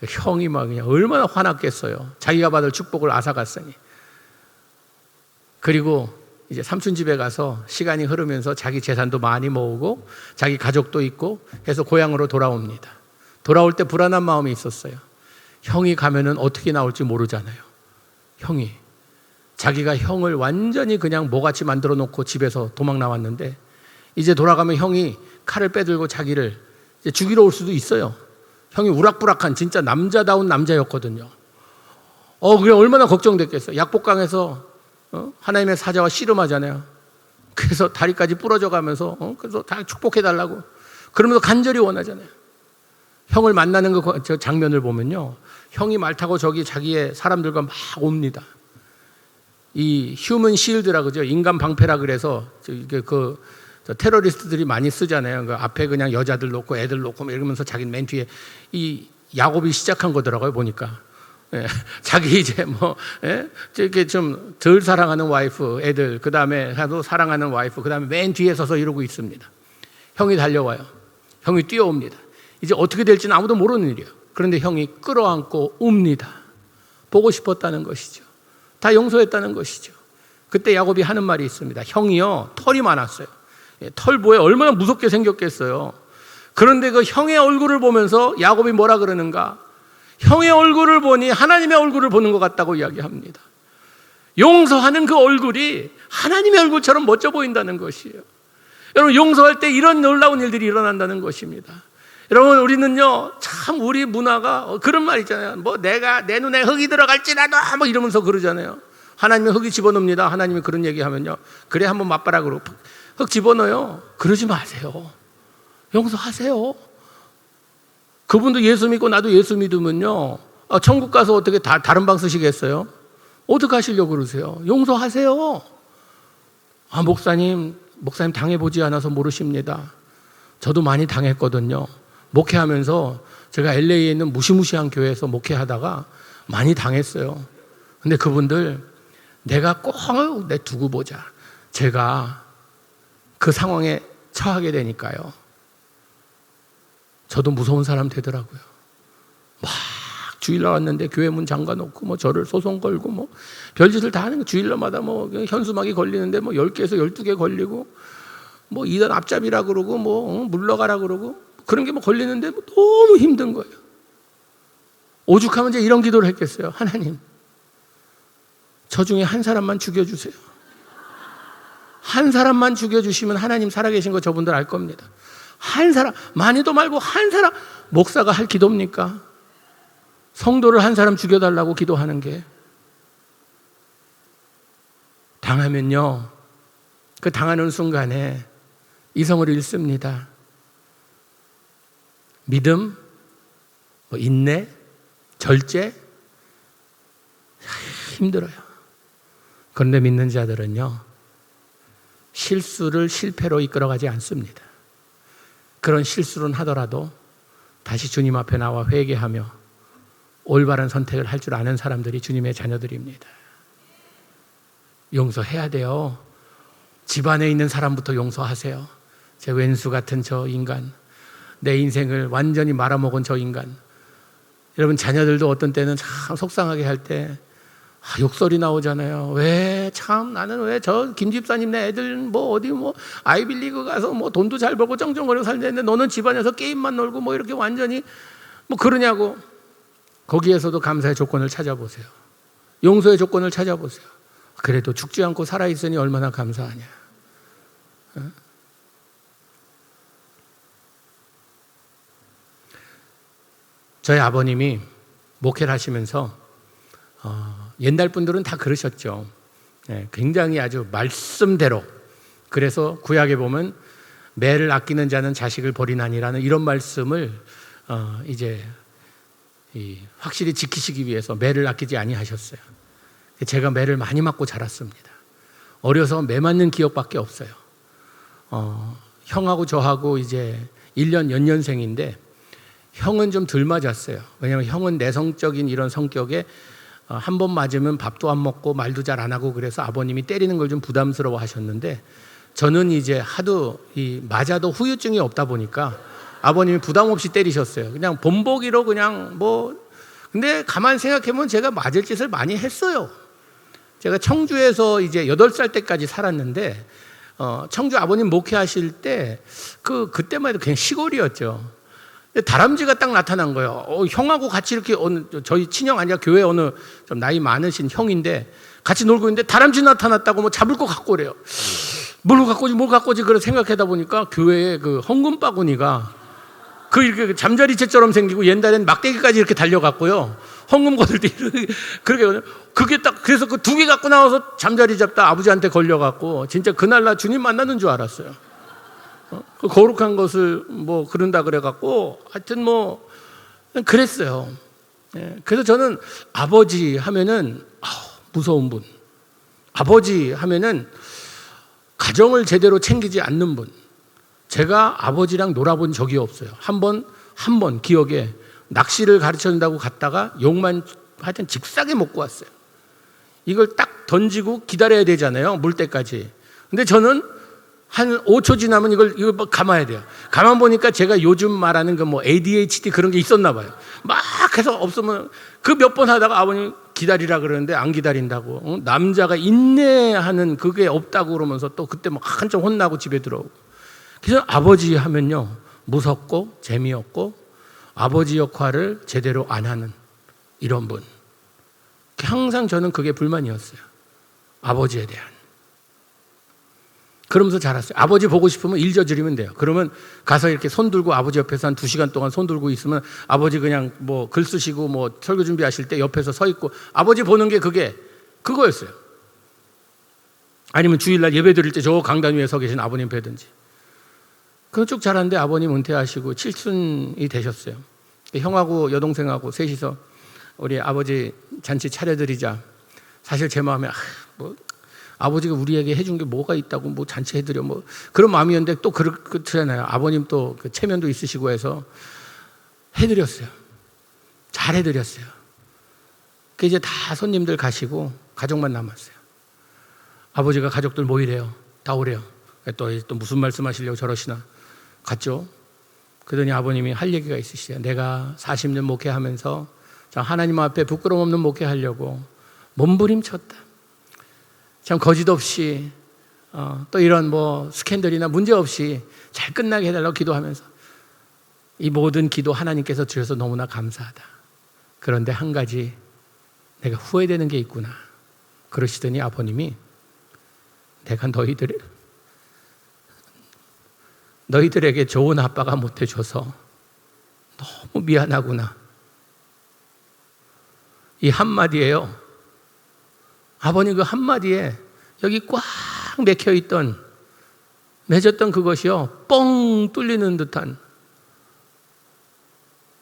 그 형이 막 그냥 얼마나 화났겠어요. 자기가 받을 축복을 앗아갔으니. 그리고 이제 삼촌 집에 가서 시간이 흐르면서 자기 재산도 많이 모으고 자기 가족도 있고 해서 고향으로 돌아옵니다. 돌아올 때 불안한 마음이 있었어요. 형이 가면은 어떻게 나올지 모르잖아요. 형이 자기가 형을 완전히 그냥 모같이 만들어 놓고 집에서 도망 나왔는데 이제 돌아가면 형이 칼을 빼들고 자기를 이제 죽이러 올 수도 있어요. 형이 우락부락한 진짜 남자다운 남자였거든요. 그게 얼마나 걱정됐겠어요. 약복강에서 하나님의 사자와 씨름하잖아요. 그래서 다리까지 부러져 가면서 그래서 다 축복해달라고 그러면서 간절히 원하잖아요. 형을 만나는 저 장면을 보면요, 형이 말 타고 저기 자기의 사람들과 막 옵니다. 이 휴먼 실드라 그러죠. 인간 방패라 그래서 저 테러리스트들이 많이 쓰잖아요. 그 앞에 그냥 여자들 놓고 애들 놓고 이러면서 자기는 맨 뒤에 이 야곱이 시작한 거더라고요, 보니까. 자기 이제 이렇게 좀 덜 사랑하는 와이프, 애들, 그 다음에 하도 사랑하는 와이프, 그 다음에 맨 뒤에 서서 이러고 있습니다. 형이 달려와요. 형이 뛰어옵니다. 이제 어떻게 될지는 아무도 모르는 일이에요. 그런데 형이 끌어안고 웁니다. 보고 싶었다는 것이죠. 다 용서했다는 것이죠. 그때 야곱이 하는 말이 있습니다. 형이요, 털이 많았어요. 털보에 얼마나 무섭게 생겼겠어요. 그런데 그 형의 얼굴을 보면서 야곱이 뭐라 그러는가? 형의 얼굴을 보니 하나님의 얼굴을 보는 것 같다고 이야기합니다. 용서하는 그 얼굴이 하나님의 얼굴처럼 멋져 보인다는 것이에요. 여러분, 용서할 때 이런 놀라운 일들이 일어난다는 것입니다. 여러분, 우리는요, 참 우리 문화가 그런 말 있잖아요. 내가 내 눈에 흙이 들어갈지라도 이러면서 그러잖아요. 하나님이 흙이 집어넣습니다. 하나님이 그런 얘기하면요, 그래 한번 맛바락으로 흙 집어넣어요. 그러지 마세요. 용서하세요. 그분도 예수 믿고 나도 예수 믿으면요, 천국 가서 어떻게 다른 방 쓰시겠어요? 어떻게 하시려고 그러세요? 용서하세요. 목사님 당해보지 않아서 모르십니다. 저도 많이 당했거든요. 목회하면서 제가 LA에 있는 무시무시한 교회에서 목회하다가 많이 당했어요. 근데 그분들 내가 꼭 내 두고 보자. 제가 그 상황에 처하게 되니까요, 저도 무서운 사람 되더라고요. 막 주일날 왔는데 교회 문 잠가놓고 저를 소송 걸고 별짓을 다 하는 거. 주일날마다 현수막이 걸리는데 10개에서 12개 걸리고 이단 앞잡이라 그러고 물러가라 그러고 그런 게 걸리는데 너무 힘든 거예요. 오죽하면 이제 이런 기도를 했겠어요. 하나님, 저 중에 한 사람만 죽여주세요. 한 사람만 죽여주시면 하나님 살아계신 거 저분들 알 겁니다. 한 사람, 많이도 말고 한 사람. 목사가 할 기도입니까? 성도를 한 사람 죽여달라고 기도하는 게. 당하면요, 그 당하는 순간에 이성을 잃습니다. 믿음, 뭐 인내, 절제, 힘들어요. 그런데 믿는 자들은요, 실수를 실패로 이끌어가지 않습니다. 그런 실수는 하더라도 다시 주님 앞에 나와 회개하며 올바른 선택을 할 줄 아는 사람들이 주님의 자녀들입니다. 용서해야 돼요. 집안에 있는 사람부터 용서하세요. 제 왼수 같은 저 인간, 내 인생을 완전히 말아먹은 저 인간. 여러분, 자녀들도 어떤 때는 참 속상하게 할 때 욕설이 나오잖아요. 나는 왜 저 김집사님네 애들 뭐 어디 뭐 아이빌리그 가서 뭐 돈도 잘 벌고 쩡쩡거리고 살는데 너는 집안에서 게임만 놀고 뭐 이렇게 완전히 뭐 그러냐고. 거기에서도 감사의 조건을 찾아보세요. 용서의 조건을 찾아보세요. 그래도 죽지 않고 살아있으니 얼마나 감사하냐. 저희 아버님이 목회를 하시면서 옛날 분들은 다 그러셨죠. 굉장히 아주 말씀대로. 그래서 구약에 보면 매를 아끼는 자는 자식을 버리나니라는 이런 말씀을 이제 확실히 지키시기 위해서 매를 아끼지 아니하셨어요. 제가 매를 많이 맞고 자랐습니다. 어려서 매 맞는 기억밖에 없어요. 형하고 저하고 이제 1년 연년생인데 형은 좀 덜 맞았어요. 왜냐하면 형은 내성적인 이런 성격에 한 번 맞으면 밥도 안 먹고 말도 잘 안 하고 그래서 아버님이 때리는 걸 좀 부담스러워 하셨는데 저는 이제 하도 맞아도 후유증이 없다 보니까 아버님이 부담 없이 때리셨어요. 그냥 본보기로 그냥 뭐. 근데 가만 생각해보면 제가 맞을 짓을 많이 했어요. 제가 청주에서 이제 8살 때까지 살았는데 청주 아버님 목회하실 때 그때만 해도 그냥 시골이었죠. 다람쥐가 딱 나타난 거예요. 형하고 같이 이렇게 저희 친형 아니라 교회 어느 좀 나이 많으신 형인데 같이 놀고 있는데 다람쥐 나타났다고 뭐 잡을 거 갖고 오래요. 뭘 갖고 오지 그런 생각하다 보니까 교회에 그 헌금 바구니가 이렇게 잠자리채처럼 생기고 옛날엔 막대기까지 이렇게 달려갔고요. 헌금 거둘 때 그게 딱 그래서 그 2개 갖고 나와서 잠자리 잡다 아버지한테 걸려갖고 진짜 그날 나 주님 만나는 줄 알았어요. 그 거룩한 것을 뭐 그런다 그래갖고 하여튼 뭐 그랬어요. 그래서 저는 아버지 하면은 무서운 분, 아버지 하면은 가정을 제대로 챙기지 않는 분. 제가 아버지랑 놀아본 적이 없어요. 한 번 기억에 낚시를 가르쳐준다고 갔다가 욕만 하여튼 직사게 먹고 왔어요. 이걸 딱 던지고 기다려야 되잖아요. 물 때까지. 근데 저는 한 5초 지나면 이걸 감아야 돼요. 가만 보니까 제가 요즘 말하는 그 뭐 ADHD 그런 게 있었나 봐요. 막 해서 없으면 그 몇 번 하다가 아버님 기다리라 그러는데 안 기다린다고. 남자가 인내하는 그게 없다고 그러면서 또 그때 막 한참 혼나고 집에 들어오고. 그래서 아버지 하면요, 무섭고 재미없고 아버지 역할을 제대로 안 하는 이런 분. 항상 저는 그게 불만이었어요. 아버지에 대한. 그러면서 자랐어요. 아버지 보고 싶으면 일 저지르면 돼요. 그러면 가서 이렇게 손 들고 아버지 옆에서 한 2시간 동안 손 들고 있으면 아버지 그냥 뭐 글 쓰시고 뭐 설교 준비하실 때 옆에서 서 있고 아버지 보는 게 그거였어요. 아니면 주일날 예배 드릴 때 저 강단 위에 서 계신 아버님 뵈든지. 그건 쭉 자랐는데 아버님 은퇴하시고 칠순이 되셨어요. 형하고 여동생하고 셋이서 우리 아버지 잔치 차려드리자. 사실 제 마음에 아버지가 우리에게 해준 게 뭐가 있다고 뭐 잔치 해드려 뭐 그런 마음이었는데 또 그렇잖아요. 아버님 또 그 체면도 있으시고 해서 해드렸어요. 잘 해드렸어요. 그 이제 다 손님들 가시고 가족만 남았어요. 아버지가 가족들 모이래요. 다 오래요. 또 무슨 말씀하시려고 저러시나. 갔죠. 그러더니 아버님이 할 얘기가 있으시죠. 내가 40년 목회하면서 하나님 앞에 부끄러움 없는 목회하려고 몸부림쳤다. 참 거짓 없이 또 이런 뭐 스캔들이나 문제 없이 잘 끝나게 해달라고 기도하면서 이 모든 기도 하나님께서 주셔서 너무나 감사하다. 그런데 한 가지 내가 후회되는 게 있구나. 그러시더니 아버님이 내가 너희들에게 좋은 아빠가 못해줘서 너무 미안하구나. 이 한마디예요. 아버님 그 한마디에 여기 꽉 맺었던 그것이요 뻥 뚫리는 듯한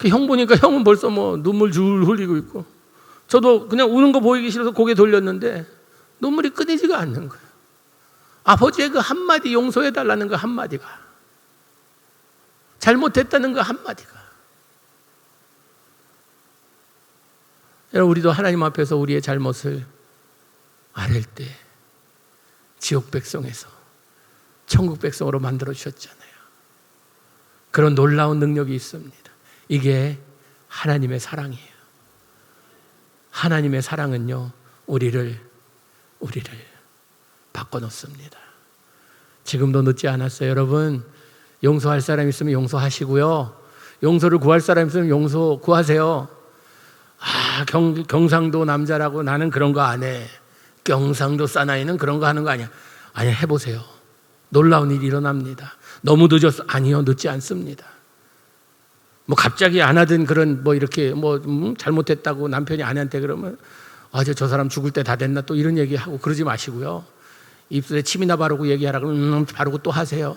그 형 보니까 형은 벌써 뭐 눈물 줄 흘리고 있고, 저도 그냥 우는 거 보이기 싫어서 고개 돌렸는데 눈물이 끊이지가 않는 거예요. 아버지의 그 한마디, 용서해달라는 그 한마디가, 잘못했다는 그 한마디가. 여러분, 우리도 하나님 앞에서 우리의 잘못을 아랠 때 지옥 백성에서 천국 백성으로 만들어 주셨잖아요. 그런 놀라운 능력이 있습니다. 이게 하나님의 사랑이에요. 하나님의 사랑은요, 우리를 바꿔놓습니다. 지금도 늦지 않았어요. 여러분, 용서할 사람 있으면 용서하시고요, 용서를 구할 사람 있으면 용서 구하세요. 경상도 남자라고 나는 그런 거 안 해, 경상도 사나이는 그런 거 하는 거 아니야. 아니, 해보세요. 놀라운 일이 일어납니다. 너무 늦었어? 아니요, 늦지 않습니다. 뭐 갑자기 안 하던 그런 뭐 이렇게 잘못했다고 남편이 아내한테 그러면 저 사람 죽을 때 다 됐나 또 이런 얘기하고 그러지 마시고요. 입술에 침이나 바르고 얘기하라 그러면 바르고 또 하세요.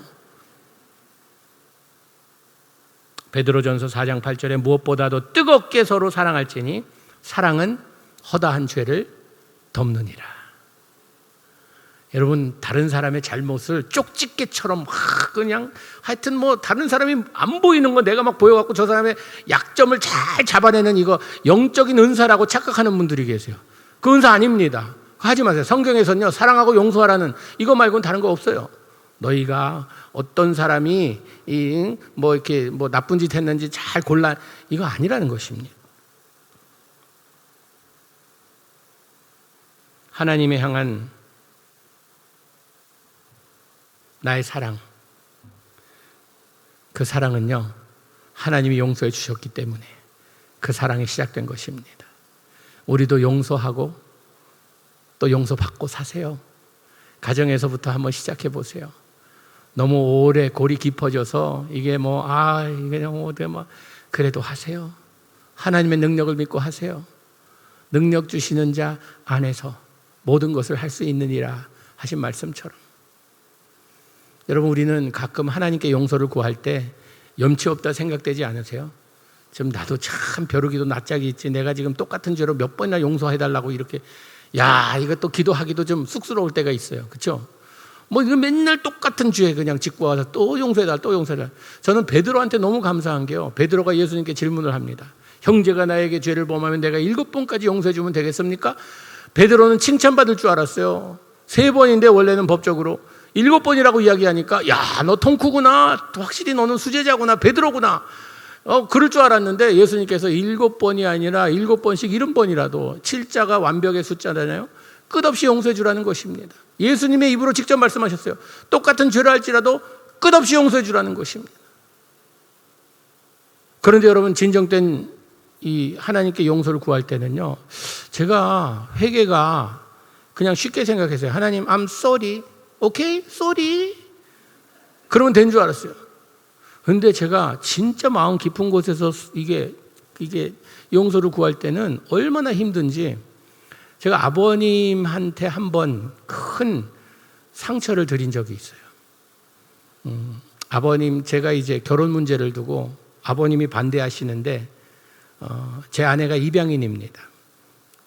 베드로전서 4장 8절에 무엇보다도 뜨겁게 서로 사랑할지니 사랑은 허다한 죄를 덮느니라. 여러분, 다른 사람의 잘못을 쪽집게처럼 그냥 하여튼 뭐 다른 사람이 안 보이는 거 내가 막 보여갖고 저 사람의 약점을 잘 잡아내는 이거 영적인 은사라고 착각하는 분들이 계세요. 그 은사 아닙니다. 하지 마세요. 성경에서는요, 사랑하고 용서하라는 이거 말고는 다른 거 없어요. 너희가 어떤 사람이 뭐 이렇게 뭐 나쁜 짓 했는지 잘 골라, 이거 아니라는 것입니다. 하나님의 향한 나의 사랑, 그 사랑은요, 하나님이 용서해 주셨기 때문에 그 사랑이 시작된 것입니다. 우리도 용서하고 또 용서받고 사세요. 가정에서부터 한번 시작해 보세요. 너무 오래 골이 깊어져서 이게 이게 그래도 하세요. 하나님의 능력을 믿고 하세요. 능력 주시는 자 안에서 모든 것을 할 수 있느니라 하신 말씀처럼. 여러분, 우리는 가끔 하나님께 용서를 구할 때 염치 없다 생각되지 않으세요? 지금 나도 참 벼룩이도 낯짝이 있지, 내가 지금 똑같은 죄로 몇 번이나 용서해달라고 이렇게, 이것도 기도하기도 좀 쑥스러울 때가 있어요. 그렇죠? 이거 맨날 똑같은 죄 그냥 짓고 와서 또 용서해달라, 또 용서해달라. 저는 베드로한테 너무 감사한 게요, 베드로가 예수님께 질문을 합니다. 형제가 나에게 죄를 범하면 내가 7번까지 용서해 주면 되겠습니까? 베드로는 칭찬받을 줄 알았어요. 3번인데 원래는 법적으로 7번이라고 이야기하니까, 너 통크구나, 확실히 너는 수제자구나, 베드로구나, 그럴 줄 알았는데 예수님께서 7번이 아니라 7번씩 70번이라도, 7자가 완벽의 숫자잖아요, 끝없이 용서해 주라는 것입니다. 예수님의 입으로 직접 말씀하셨어요. 똑같은 죄를 할지라도 끝없이 용서해 주라는 것입니다. 그런데 여러분, 진정된 이 하나님께 용서를 구할 때는요, 제가 회개가 그냥 쉽게 생각했어요. 하나님, I'm sorry. 오케이? sorry. 그러면 된 줄 알았어요. 그런데 제가 진짜 마음 깊은 곳에서 이게 용서를 구할 때는 얼마나 힘든지, 제가 아버님한테 한번 큰 상처를 드린 적이 있어요. 아버님, 제가 이제 결혼 문제를 두고 아버님이 반대하시는데 제 아내가 입양인입니다.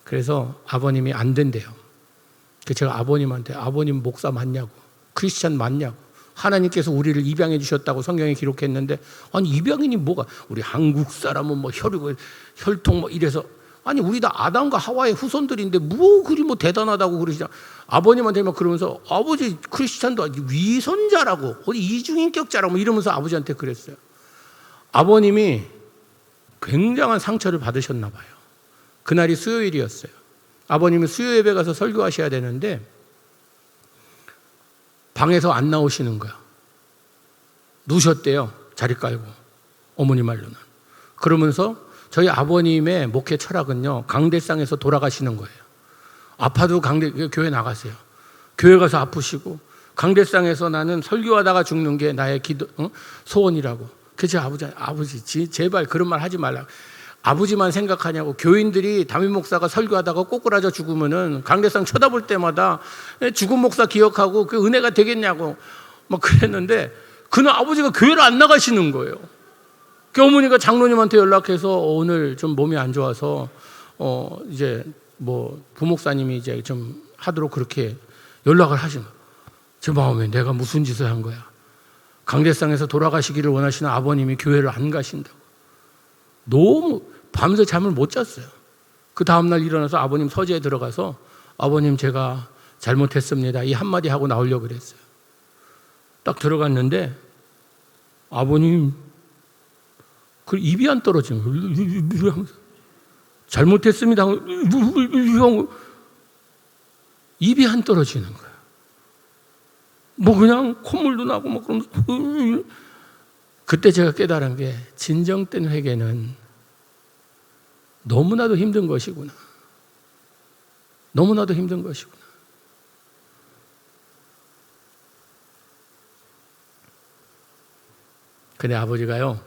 그래서 아버님이 안 된대요. 제가 아버님한테, 아버님 목사 맞냐고, 크리스찬 맞냐고, 하나님께서 우리를 입양해 주셨다고 성경에 기록했는데, 아니 입양인이 뭐가, 우리 한국 사람은 뭐 혈통 뭐 이래서, 아니 우리 다 아담과 하와의 후손들인데 그리 대단하다고 그러시냐. 아버님한테 막 그러면서, 아버지 크리스찬도 위선자라고, 어디 이중인격자라고 이러면서 아버지한테 그랬어요. 아버님이 굉장한 상처를 받으셨나 봐요. 그날이 수요일이었어요. 아버님이 수요 예배 가서 설교하셔야 되는데 방에서 안 나오시는 거야. 누우셨대요. 자리 깔고. 어머니 말로는. 그러면서 저희 아버님의 목회 철학은요, 강대상에서 돌아가시는 거예요. 아파도 교회 나가세요. 교회 가서 아프시고, 강대상에서 나는 설교하다가 죽는 게 나의 소원이라고. 그래서 아버지 제발 그런 말 하지 말라. 아버지만 생각하냐고. 교인들이 담임 목사가 설교하다가 꼬꾸라져 죽으면은 강대상 쳐다볼 때마다 죽은 목사 기억하고 그 은혜가 되겠냐고 막 그랬는데, 그날 아버지가 교회를 안 나가시는 거예요. 어머니가 장로님한테 연락해서 오늘 좀 몸이 안 좋아서 이제 뭐 부목사님이 이제 좀 하도록 그렇게 연락을 하신 거예요. 제 마음에 내가 무슨 짓을 한 거야. 강대상에서 돌아가시기를 원하시는 아버님이 교회를 안 가신다고. 너무 밤새 잠을 못 잤어요. 그 다음날 일어나서 아버님 서재에 들어가서 아버님 제가 잘못했습니다. 이 한마디 하고 나오려고 그랬어요. 딱 들어갔는데 아버님 그 입이 안 떨어지는 거예요. 잘못했습니다. 입이 안 떨어지는 거예요. 뭐 그냥 콧물도 나고 막 그러면서 그때 제가 깨달은 게 진정된 회개는 너무나도 힘든 것이구나. 너무나도 힘든 것이구나. 근데 아버지가요,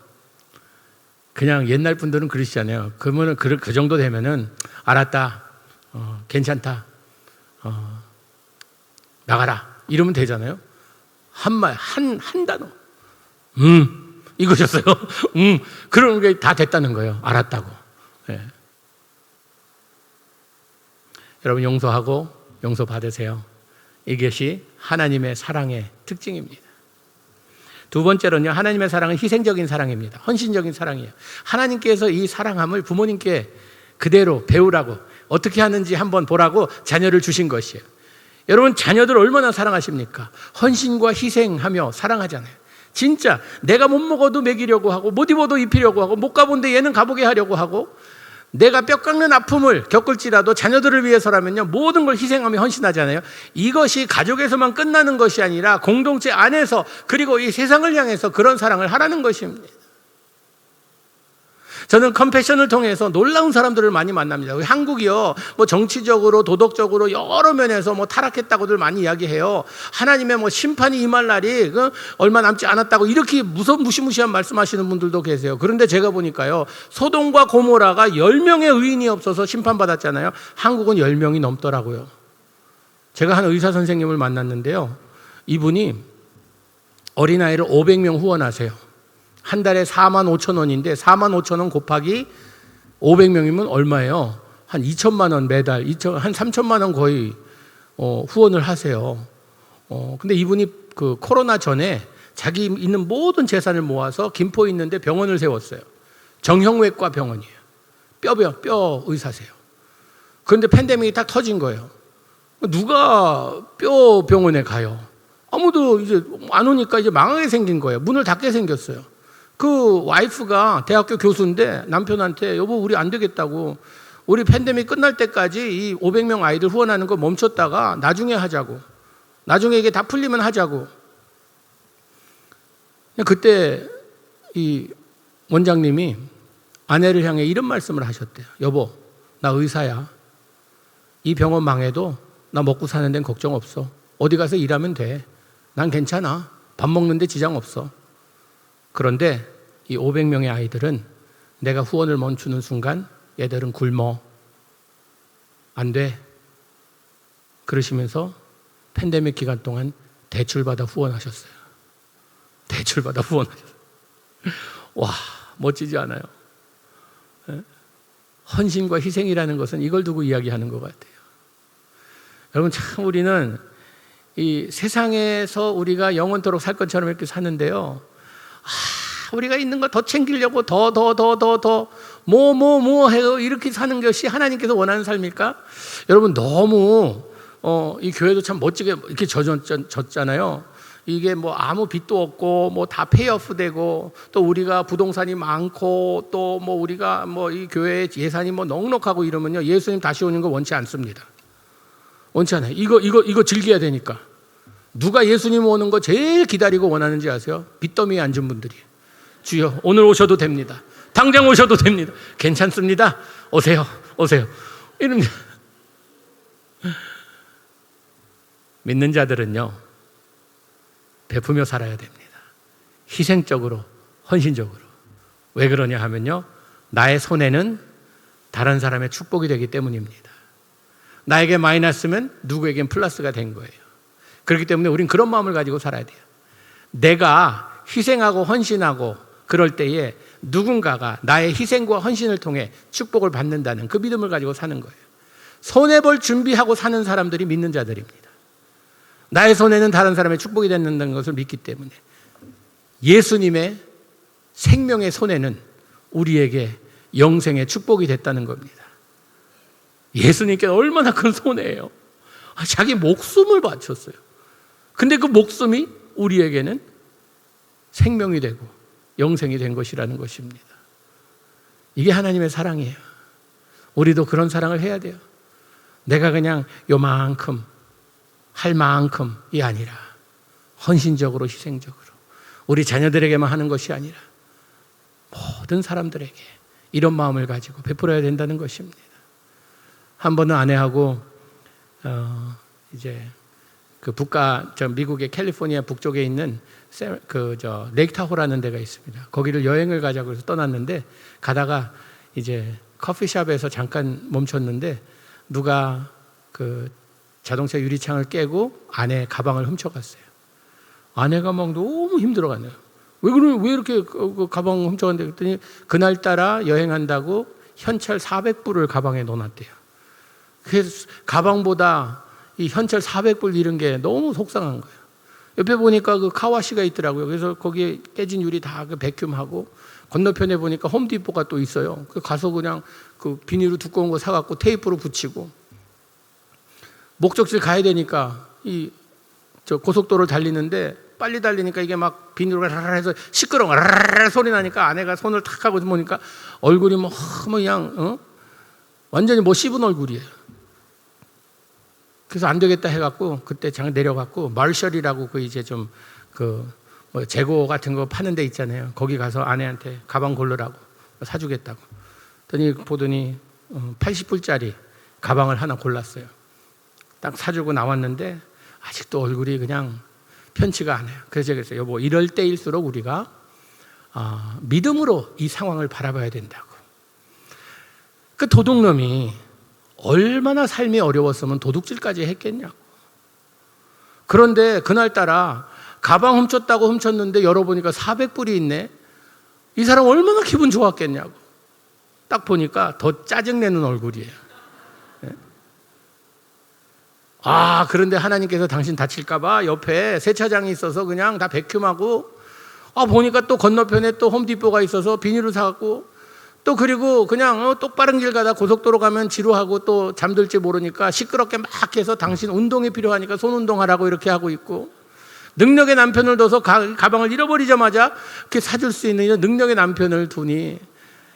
그냥 옛날 분들은 그러시잖아요. 그러면은 그 정도 되면은 알았다, 괜찮다, 나가라 이러면 되잖아요. 한 단어, 이거셨어요. 그런 게 다 됐다는 거예요. 알았다고. 네. 여러분 용서하고 용서 받으세요. 이것이 하나님의 사랑의 특징입니다. 두 번째로는요, 하나님의 사랑은 희생적인 사랑입니다. 헌신적인 사랑이에요. 하나님께서 이 사랑함을 부모님께 그대로 배우라고, 어떻게 하는지 한번 보라고 자녀를 주신 것이에요. 여러분 자녀들 얼마나 사랑하십니까? 헌신과 희생하며 사랑하잖아요. 진짜 내가 못 먹어도 먹이려고 하고 못 입어도 입히려고 하고 못 가본데 얘는 가보게 하려고 하고, 내가 뼈 깎는 아픔을 겪을지라도 자녀들을 위해서라면요 모든 걸 희생하며 헌신하잖아요. 이것이 가족에서만 끝나는 것이 아니라 공동체 안에서, 그리고 이 세상을 향해서 그런 사랑을 하라는 것입니다. 저는 컴패션을 통해서 놀라운 사람들을 많이 만납니다. 한국이요, 뭐 정치적으로, 도덕적으로 여러 면에서 뭐 타락했다고들 많이 이야기해요. 하나님의 뭐 심판이 임할 날이 얼마 남지 않았다고 이렇게 무시무시한 말씀하시는 분들도 계세요. 그런데 제가 보니까요, 소돔과 고모라가 10명의 의인이 없어서 심판받았잖아요. 한국은 10명이 넘더라고요. 제가 한 의사 선생님을 만났는데요, 이분이 어린아이를 500명 후원하세요. 한 달에 4만 5천 원인데 4만 5천 원 곱하기 500명이면 얼마예요? 한 2천만 원 매달, 한 3천만 원 거의 후원을 하세요. 근데 이분이 그 코로나 전에 자기 있는 모든 재산을 모아서 김포에 있는데 병원을 세웠어요. 정형외과 병원이에요. 뼈 의사세요. 그런데 팬데믹이 딱 터진 거예요. 누가 뼈 병원에 가요? 아무도 이제 안 오니까 이제 망하게 생긴 거예요. 문을 닫게 생겼어요. 그 와이프가 대학교 교수인데 남편한테 여보 우리 안 되겠다고, 우리 팬데믹 끝날 때까지 이 500명 아이들 후원하는 거 멈췄다가 나중에 하자고, 나중에 이게 다 풀리면 하자고. 그때 이 원장님이 아내를 향해 이런 말씀을 하셨대요. 여보 나 의사야. 이 병원 망해도 나 먹고 사는 데는 걱정 없어. 어디 가서 일하면 돼. 난 괜찮아. 밥 먹는데 지장 없어. 그런데 이 500명의 아이들은 내가 후원을 멈추는 순간 얘들은 굶어. 안 돼. 그러시면서 팬데믹 기간 동안 대출받아 후원하셨어요. 대출받아 후원하셨어요. 와, 멋지지 않아요? 헌신과 희생이라는 것은 이걸 두고 이야기하는 것 같아요. 여러분 참 우리는 이 세상에서 우리가 영원토록 살 것처럼 이렇게 사는데요, 우리가 있는 거 더 챙기려고 더 해요. 이렇게 사는 것이 하나님께서 원하는 삶일까? 여러분 너무 이 교회도 참 멋지게 이렇게 졌잖아요. 이게 뭐 아무 빚도 없고 뭐 다 페이오프 되고, 또 우리가 부동산이 많고 또 뭐 우리가 뭐 이 교회 예산이 뭐 넉넉하고 이러면요 예수님 다시 오는 거 원치 않습니다. 원치 않아요. 이거 즐겨야 되니까. 누가 예수님 오는 거 제일 기다리고 원하는지 아세요? 빚더미에 앉은 분들이. 주여 오늘 오셔도 됩니다. 당장 오셔도 됩니다. 괜찮습니다. 오세요. 이런 믿는 자들은요 베푸며 살아야 됩니다. 희생적으로, 헌신적으로. 왜 그러냐 하면요, 나의 손해는 다른 사람의 축복이 되기 때문입니다. 나에게 마이너스면 누구에겐 플러스가 된 거예요. 그렇기 때문에 우린 그런 마음을 가지고 살아야 돼요. 내가 희생하고 헌신하고 그럴 때에 누군가가 나의 희생과 헌신을 통해 축복을 받는다는 그 믿음을 가지고 사는 거예요. 손해볼 준비하고 사는 사람들이 믿는 자들입니다. 나의 손해는 다른 사람의 축복이 된다는 것을 믿기 때문에 예수님의 생명의 손해는 우리에게 영생의 축복이 됐다는 겁니다. 예수님께서 얼마나 큰 손해예요. 자기 목숨을 바쳤어요. 근데 그 목숨이 우리에게는 생명이 되고 영생이 된 것이라는 것입니다. 이게 하나님의 사랑이에요. 우리도 그런 사랑을 해야 돼요. 내가 그냥 요만큼 할 만큼이 아니라 헌신적으로 희생적으로 우리 자녀들에게만 하는 것이 아니라 모든 사람들에게 이런 마음을 가지고 베풀어야 된다는 것입니다. 한 번은 아내하고 이제 그 미국의 캘리포니아 북쪽에 있는 레이크타호라는 데가 있습니다. 거기를 여행을 가자고 해서 떠났는데 가다가 이제 커피숍에서 잠깐 멈췄는데 누가 그 자동차 유리창을 깨고 아내 가방을 훔쳐갔어요. 아내가 막 너무 힘들어가네요. 왜 이렇게 그 가방 훔쳐갔는데 그랬더니 그날따라 여행한다고 현찰 400불을 가방에 넣어놨대요. 그래서 가방보다 이 현찰 400불 잃은 게 너무 속상한 거예요. 옆에 보니까 그 카와시가 있더라고요. 그래서 거기에 깨진 유리 다 그 백큐음하고 건너편에 보니까 홈디포가 또 있어요. 가서 그냥 그 비닐로 두꺼운 거 사갖고 테이프로 붙이고 목적지를 가야 되니까 저 고속도로를 달리는데 빨리 달리니까 이게 막 비닐로 라라라 해서 시끄러워 라라라 소리 나니까 아내가 손을 탁 하고 보니까 얼굴이 뭐 그냥 완전히 뭐 씹은 얼굴이에요. 그래서 안 되겠다 해갖고 그때 잠깐 내려갖고 마셜이라고 그 이제 좀 뭐 재고 같은 거 파는 데 있잖아요. 거기 가서 아내한테 가방 고르라고 사주겠다고. 그랬더니 보더니 80불짜리 가방을 하나 골랐어요. 딱 사주고 나왔는데 아직도 얼굴이 그냥 편치가 않아요. 그래서 제가 그랬어요. 여보, 이럴 때일수록 우리가 믿음으로 이 상황을 바라봐야 된다고. 그 도둑놈이 얼마나 삶이 어려웠으면 도둑질까지 했겠냐고. 그런데 그날따라 가방 훔쳤다고 훔쳤는데 열어보니까 400불이 있네. 이 사람 얼마나 기분 좋았겠냐고. 딱 보니까 더 짜증내는 얼굴이에요. 그런데 하나님께서 당신 다칠까봐 옆에 세차장이 있어서 그냥 다 백큐음하고 보니까 또 건너편에 또 홈디포가 있어서 비닐을 사갖고 또 그리고 그냥 똑바른 길 가다 고속도로 가면 지루하고 또 잠들지 모르니까 시끄럽게 막 해서 당신 운동이 필요하니까 손 운동하라고 이렇게 하고 있고 능력의 남편을 둬서 가방을 잃어버리자마자 이렇게 사줄 수 있는 능력의 남편을 두니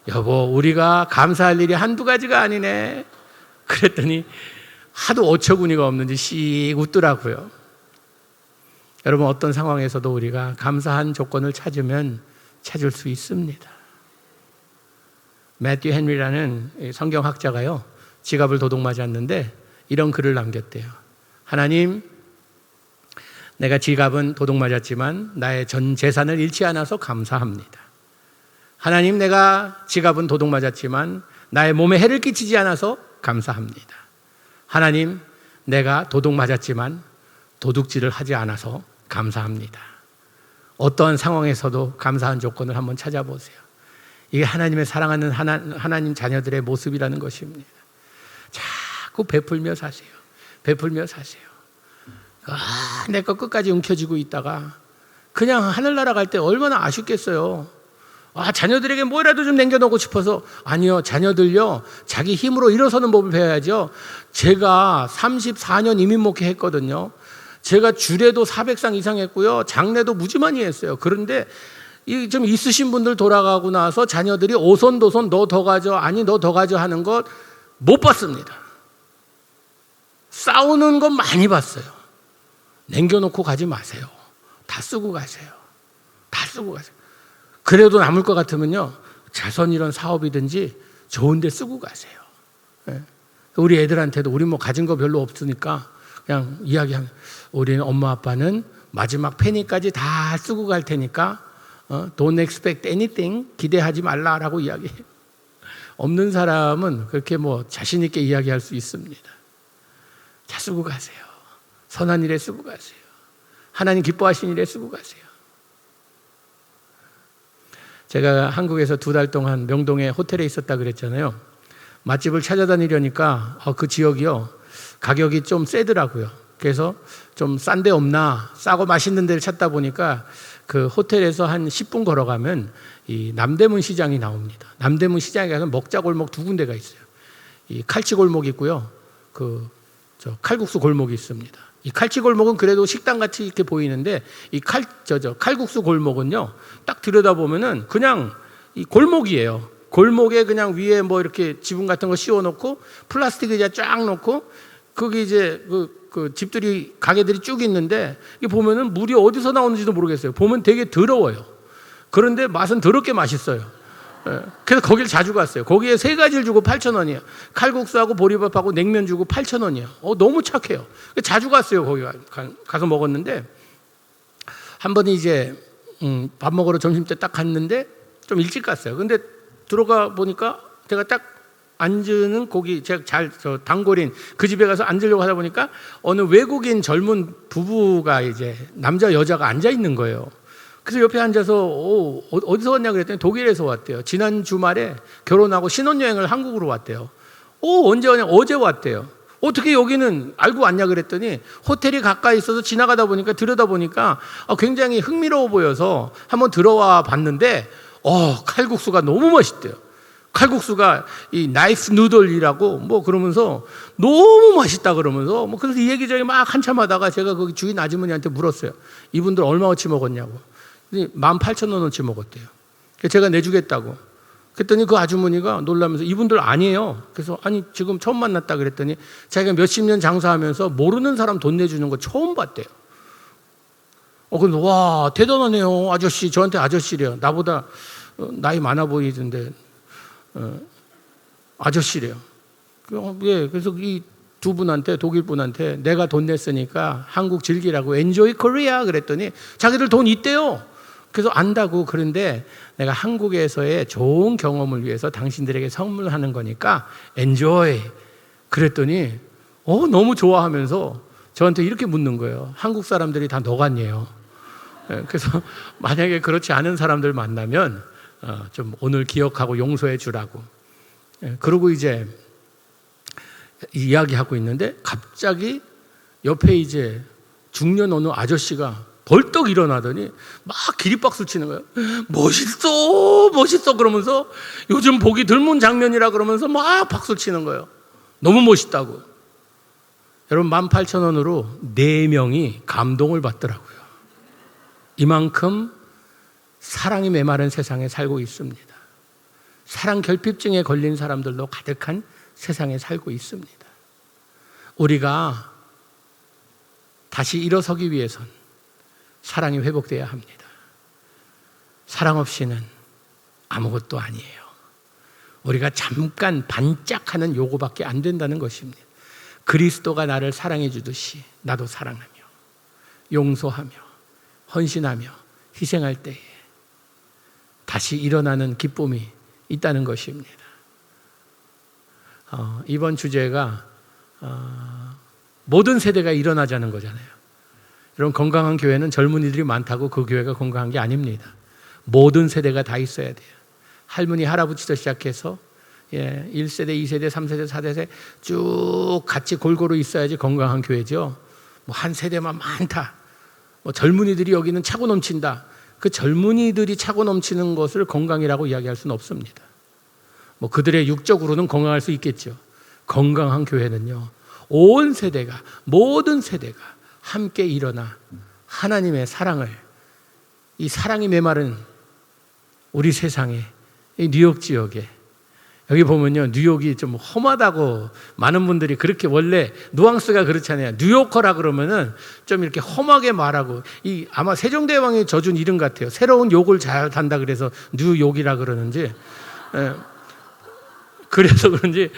여보 우리가 감사할 일이 한두 가지가 아니네. 그랬더니 하도 어처구니가 없는지 씩 웃더라고요. 여러분 어떤 상황에서도 우리가 감사한 조건을 찾으면 찾을 수 있습니다. 매튜 헨리라는 성경학자가요 지갑을 도둑 맞았는데 이런 글을 남겼대요. 하나님, 내가 지갑은 도둑 맞았지만 나의 전 재산을 잃지 않아서 감사합니다. 하나님, 내가 지갑은 도둑 맞았지만 나의 몸에 해를 끼치지 않아서 감사합니다. 하나님, 내가 도둑 맞았지만 도둑질을 하지 않아서 감사합니다. 어떠한 상황에서도 감사한 조건을 한번 찾아보세요. 이게 하나님의 사랑하는 하나님 자녀들의 모습이라는 것입니다. 자꾸 베풀며 사세요. 베풀며 사세요. 내 거 끝까지 움켜쥐고 있다가 그냥 하늘나라 갈 때 얼마나 아쉽겠어요. 자녀들에게 뭐라도 좀 남겨놓고 싶어서. 아니요, 자녀들요 자기 힘으로 일어서는 법을 배워야죠. 제가 34년 이민 목회 했거든요. 제가 주례도 400상 이상 했고요, 장례도 무지 많이 했어요. 그런데 좀 있으신 분들 돌아가고 나서 자녀들이 오손도손 너 더 가져, 아니 너 더 가져 하는 것 못 봤습니다. 싸우는 건 많이 봤어요. 남겨놓고 가지 마세요. 다 쓰고 가세요. 다 쓰고 가세요. 그래도 남을 것 같으면요 자선 이런 사업이든지 좋은 데 쓰고 가세요. 우리 애들한테도 우리 뭐 가진 거 별로 없으니까 그냥 이야기하면 우리는 엄마 아빠는 마지막 페니까지 다 쓰고 갈 테니까 Don't expect anything, 기대하지 말라라고 이야기해요. 없는 사람은 그렇게 뭐 자신 있게 이야기할 수 있습니다. 자, 쓰고 가세요. 선한 일에 쓰고 가세요. 하나님 기뻐하시는 일에 쓰고 가세요. 제가 한국에서 2달 동안 명동에 호텔에 있었다 그랬잖아요. 맛집을 찾아다니려니까 그 지역이요, 가격이 좀 세더라고요. 그래서 좀 싼 데 없나, 싸고 맛있는 데를 찾다 보니까 그 호텔에서 한 10분 걸어가면 이 남대문 시장이 나옵니다. 남대문 시장에 가서 먹자골목 2군데가 있어요. 이 칼치골목이 있고요, 칼국수 골목이 있습니다. 이 칼치골목은 그래도 식당같이 이렇게 보이는데, 이 칼국수 골목은요, 딱 들여다보면은 그냥 이 골목이에요. 골목에 그냥 위에 뭐 이렇게 지붕 같은 거 씌워놓고 플라스틱 의자 쫙 놓고, 거기 이제 그 집들이, 가게들이 쭉 있는데, 이게 보면은 물이 어디서 나오는지도 모르겠어요. 보면 되게 더러워요. 그런데 맛은 더럽게 맛있어요. 그래서 거기를 자주 갔어요. 거기에 3가지를 주고 8,000원이에요. 칼국수하고 보리밥하고 냉면 주고 8,000원이에요. 너무 착해요. 자주 갔어요. 거기 가서 먹었는데, 한 번은 이제 밥 먹으러 점심때 딱 갔는데 좀 일찍 갔어요. 근데 들어가 보니까 제가 딱 앉는 거기, 제가 단골인 그 집에 가서 앉으려고 하다 보니까 어느 외국인 젊은 부부가 이제 남자 여자가 앉아 있는 거예요. 그래서 옆에 앉아서 어디서 왔냐 그랬더니 독일에서 왔대요. 지난 주말에 결혼하고 신혼여행을 한국으로 왔대요. 언제 왔냐? 어제 왔대요. 어떻게 여기는 알고 왔냐 그랬더니, 호텔이 가까이 있어서 지나가다 보니까, 들여다보니까 굉장히 흥미로워 보여서 한번 들어와 봤는데 칼국수가 너무 맛있대요. 칼국수가 이 나이프 누들이라고 뭐 그러면서 너무 맛있다 그러면서 그래서 이 얘기저기 막 한참 하다가 제가 거기 주인 아주머니한테 물었어요. 이분들 얼마어치 먹었냐고. 18,000원어치 먹었대요. 제가 내주겠다고. 그랬더니 그 아주머니가 놀라면서 이분들 아니에요. 그래서 아니 지금 처음 만났다 그랬더니 자기가 몇십 년 장사하면서 모르는 사람 돈 내주는 거 처음 봤대요. 그래서 와 대단하네요 아저씨. 저한테 아저씨래요. 나보다 나이 많아 보이던데 아저씨래요. 예, 그래서 이 2분한테, 독일 분한테 내가 돈 냈으니까 한국 즐기라고, 엔조이 코리아 그랬더니 자기들 돈 있대요. 그래서 안다고. 그런데 내가 한국에서의 좋은 경험을 위해서 당신들에게 선물하는 거니까 엔조이 그랬더니 너무 좋아하면서 저한테 이렇게 묻는 거예요. 한국 사람들이 다 너 같냐요. 그래서 만약에 그렇지 않은 사람들 만나면 좀 오늘 기억하고 용서해 주라고. 그러고 이제 이야기하고 있는데 갑자기 옆에 이제 중년 어느 아저씨가 벌떡 일어나더니 막 기립박수 치는 거예요. 멋있어 멋있어 그러면서, 요즘 보기 드문 장면이라 그러면서 막 박수 치는 거예요. 너무 멋있다고. 여러분 18,000원으로 4명이 감동을 받더라고요. 이만큼 사랑이 메마른 세상에 살고 있습니다. 사랑 결핍증에 걸린 사람들도 가득한 세상에 살고 있습니다. 우리가 다시 일어서기 위해선 사랑이 회복되어야 합니다. 사랑 없이는 아무것도 아니에요. 우리가 잠깐 반짝하는 요거밖에 안 된다는 것입니다. 그리스도가 나를 사랑해 주듯이 나도 사랑하며 용서하며 헌신하며 희생할 때에 다시 일어나는 기쁨이 있다는 것입니다. 이번 주제가 모든 세대가 일어나자는 거잖아요. 여러분 건강한 교회는 젊은이들이 많다고 그 교회가 건강한 게 아닙니다. 모든 세대가 다 있어야 돼요. 할머니 할아버지부터 시작해서 1세대, 2세대, 3세대, 4세대 쭉 같이 골고루 있어야지 건강한 교회죠. 한 세대만 많다, 젊은이들이 여기는 차고 넘친다, 그 젊은이들이 차고 넘치는 것을 건강이라고 이야기할 수는 없습니다. 그들의 육적으로는 건강할 수 있겠죠. 건강한 교회는요, 온 세대가, 모든 세대가 함께 일어나 하나님의 사랑을, 이 사랑이 메마른 우리 세상에, 이 뉴욕 지역에, 여기 보면요 뉴욕이 좀 험하다고 많은 분들이, 그렇게 원래 뉘앙스가 그렇잖아요. 뉴요커라 그러면은 좀 이렇게 험하게 말하고, 아마 세종대왕이 져준 이름 같아요. 새로운 욕을 잘 단다 그래서 뉴욕이라 그러는지, 그래서 그런지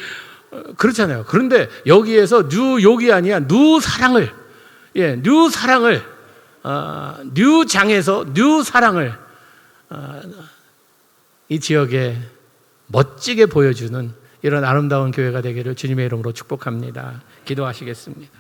그렇잖아요. 그런데 여기에서 뉴욕이 아니야, 뉴사랑을, 뉴사랑을, 뉴장에서 뉴사랑을 이 지역에 멋지게 보여주는 이런 아름다운 교회가 되기를 주님의 이름으로 축복합니다. 기도하시겠습니다.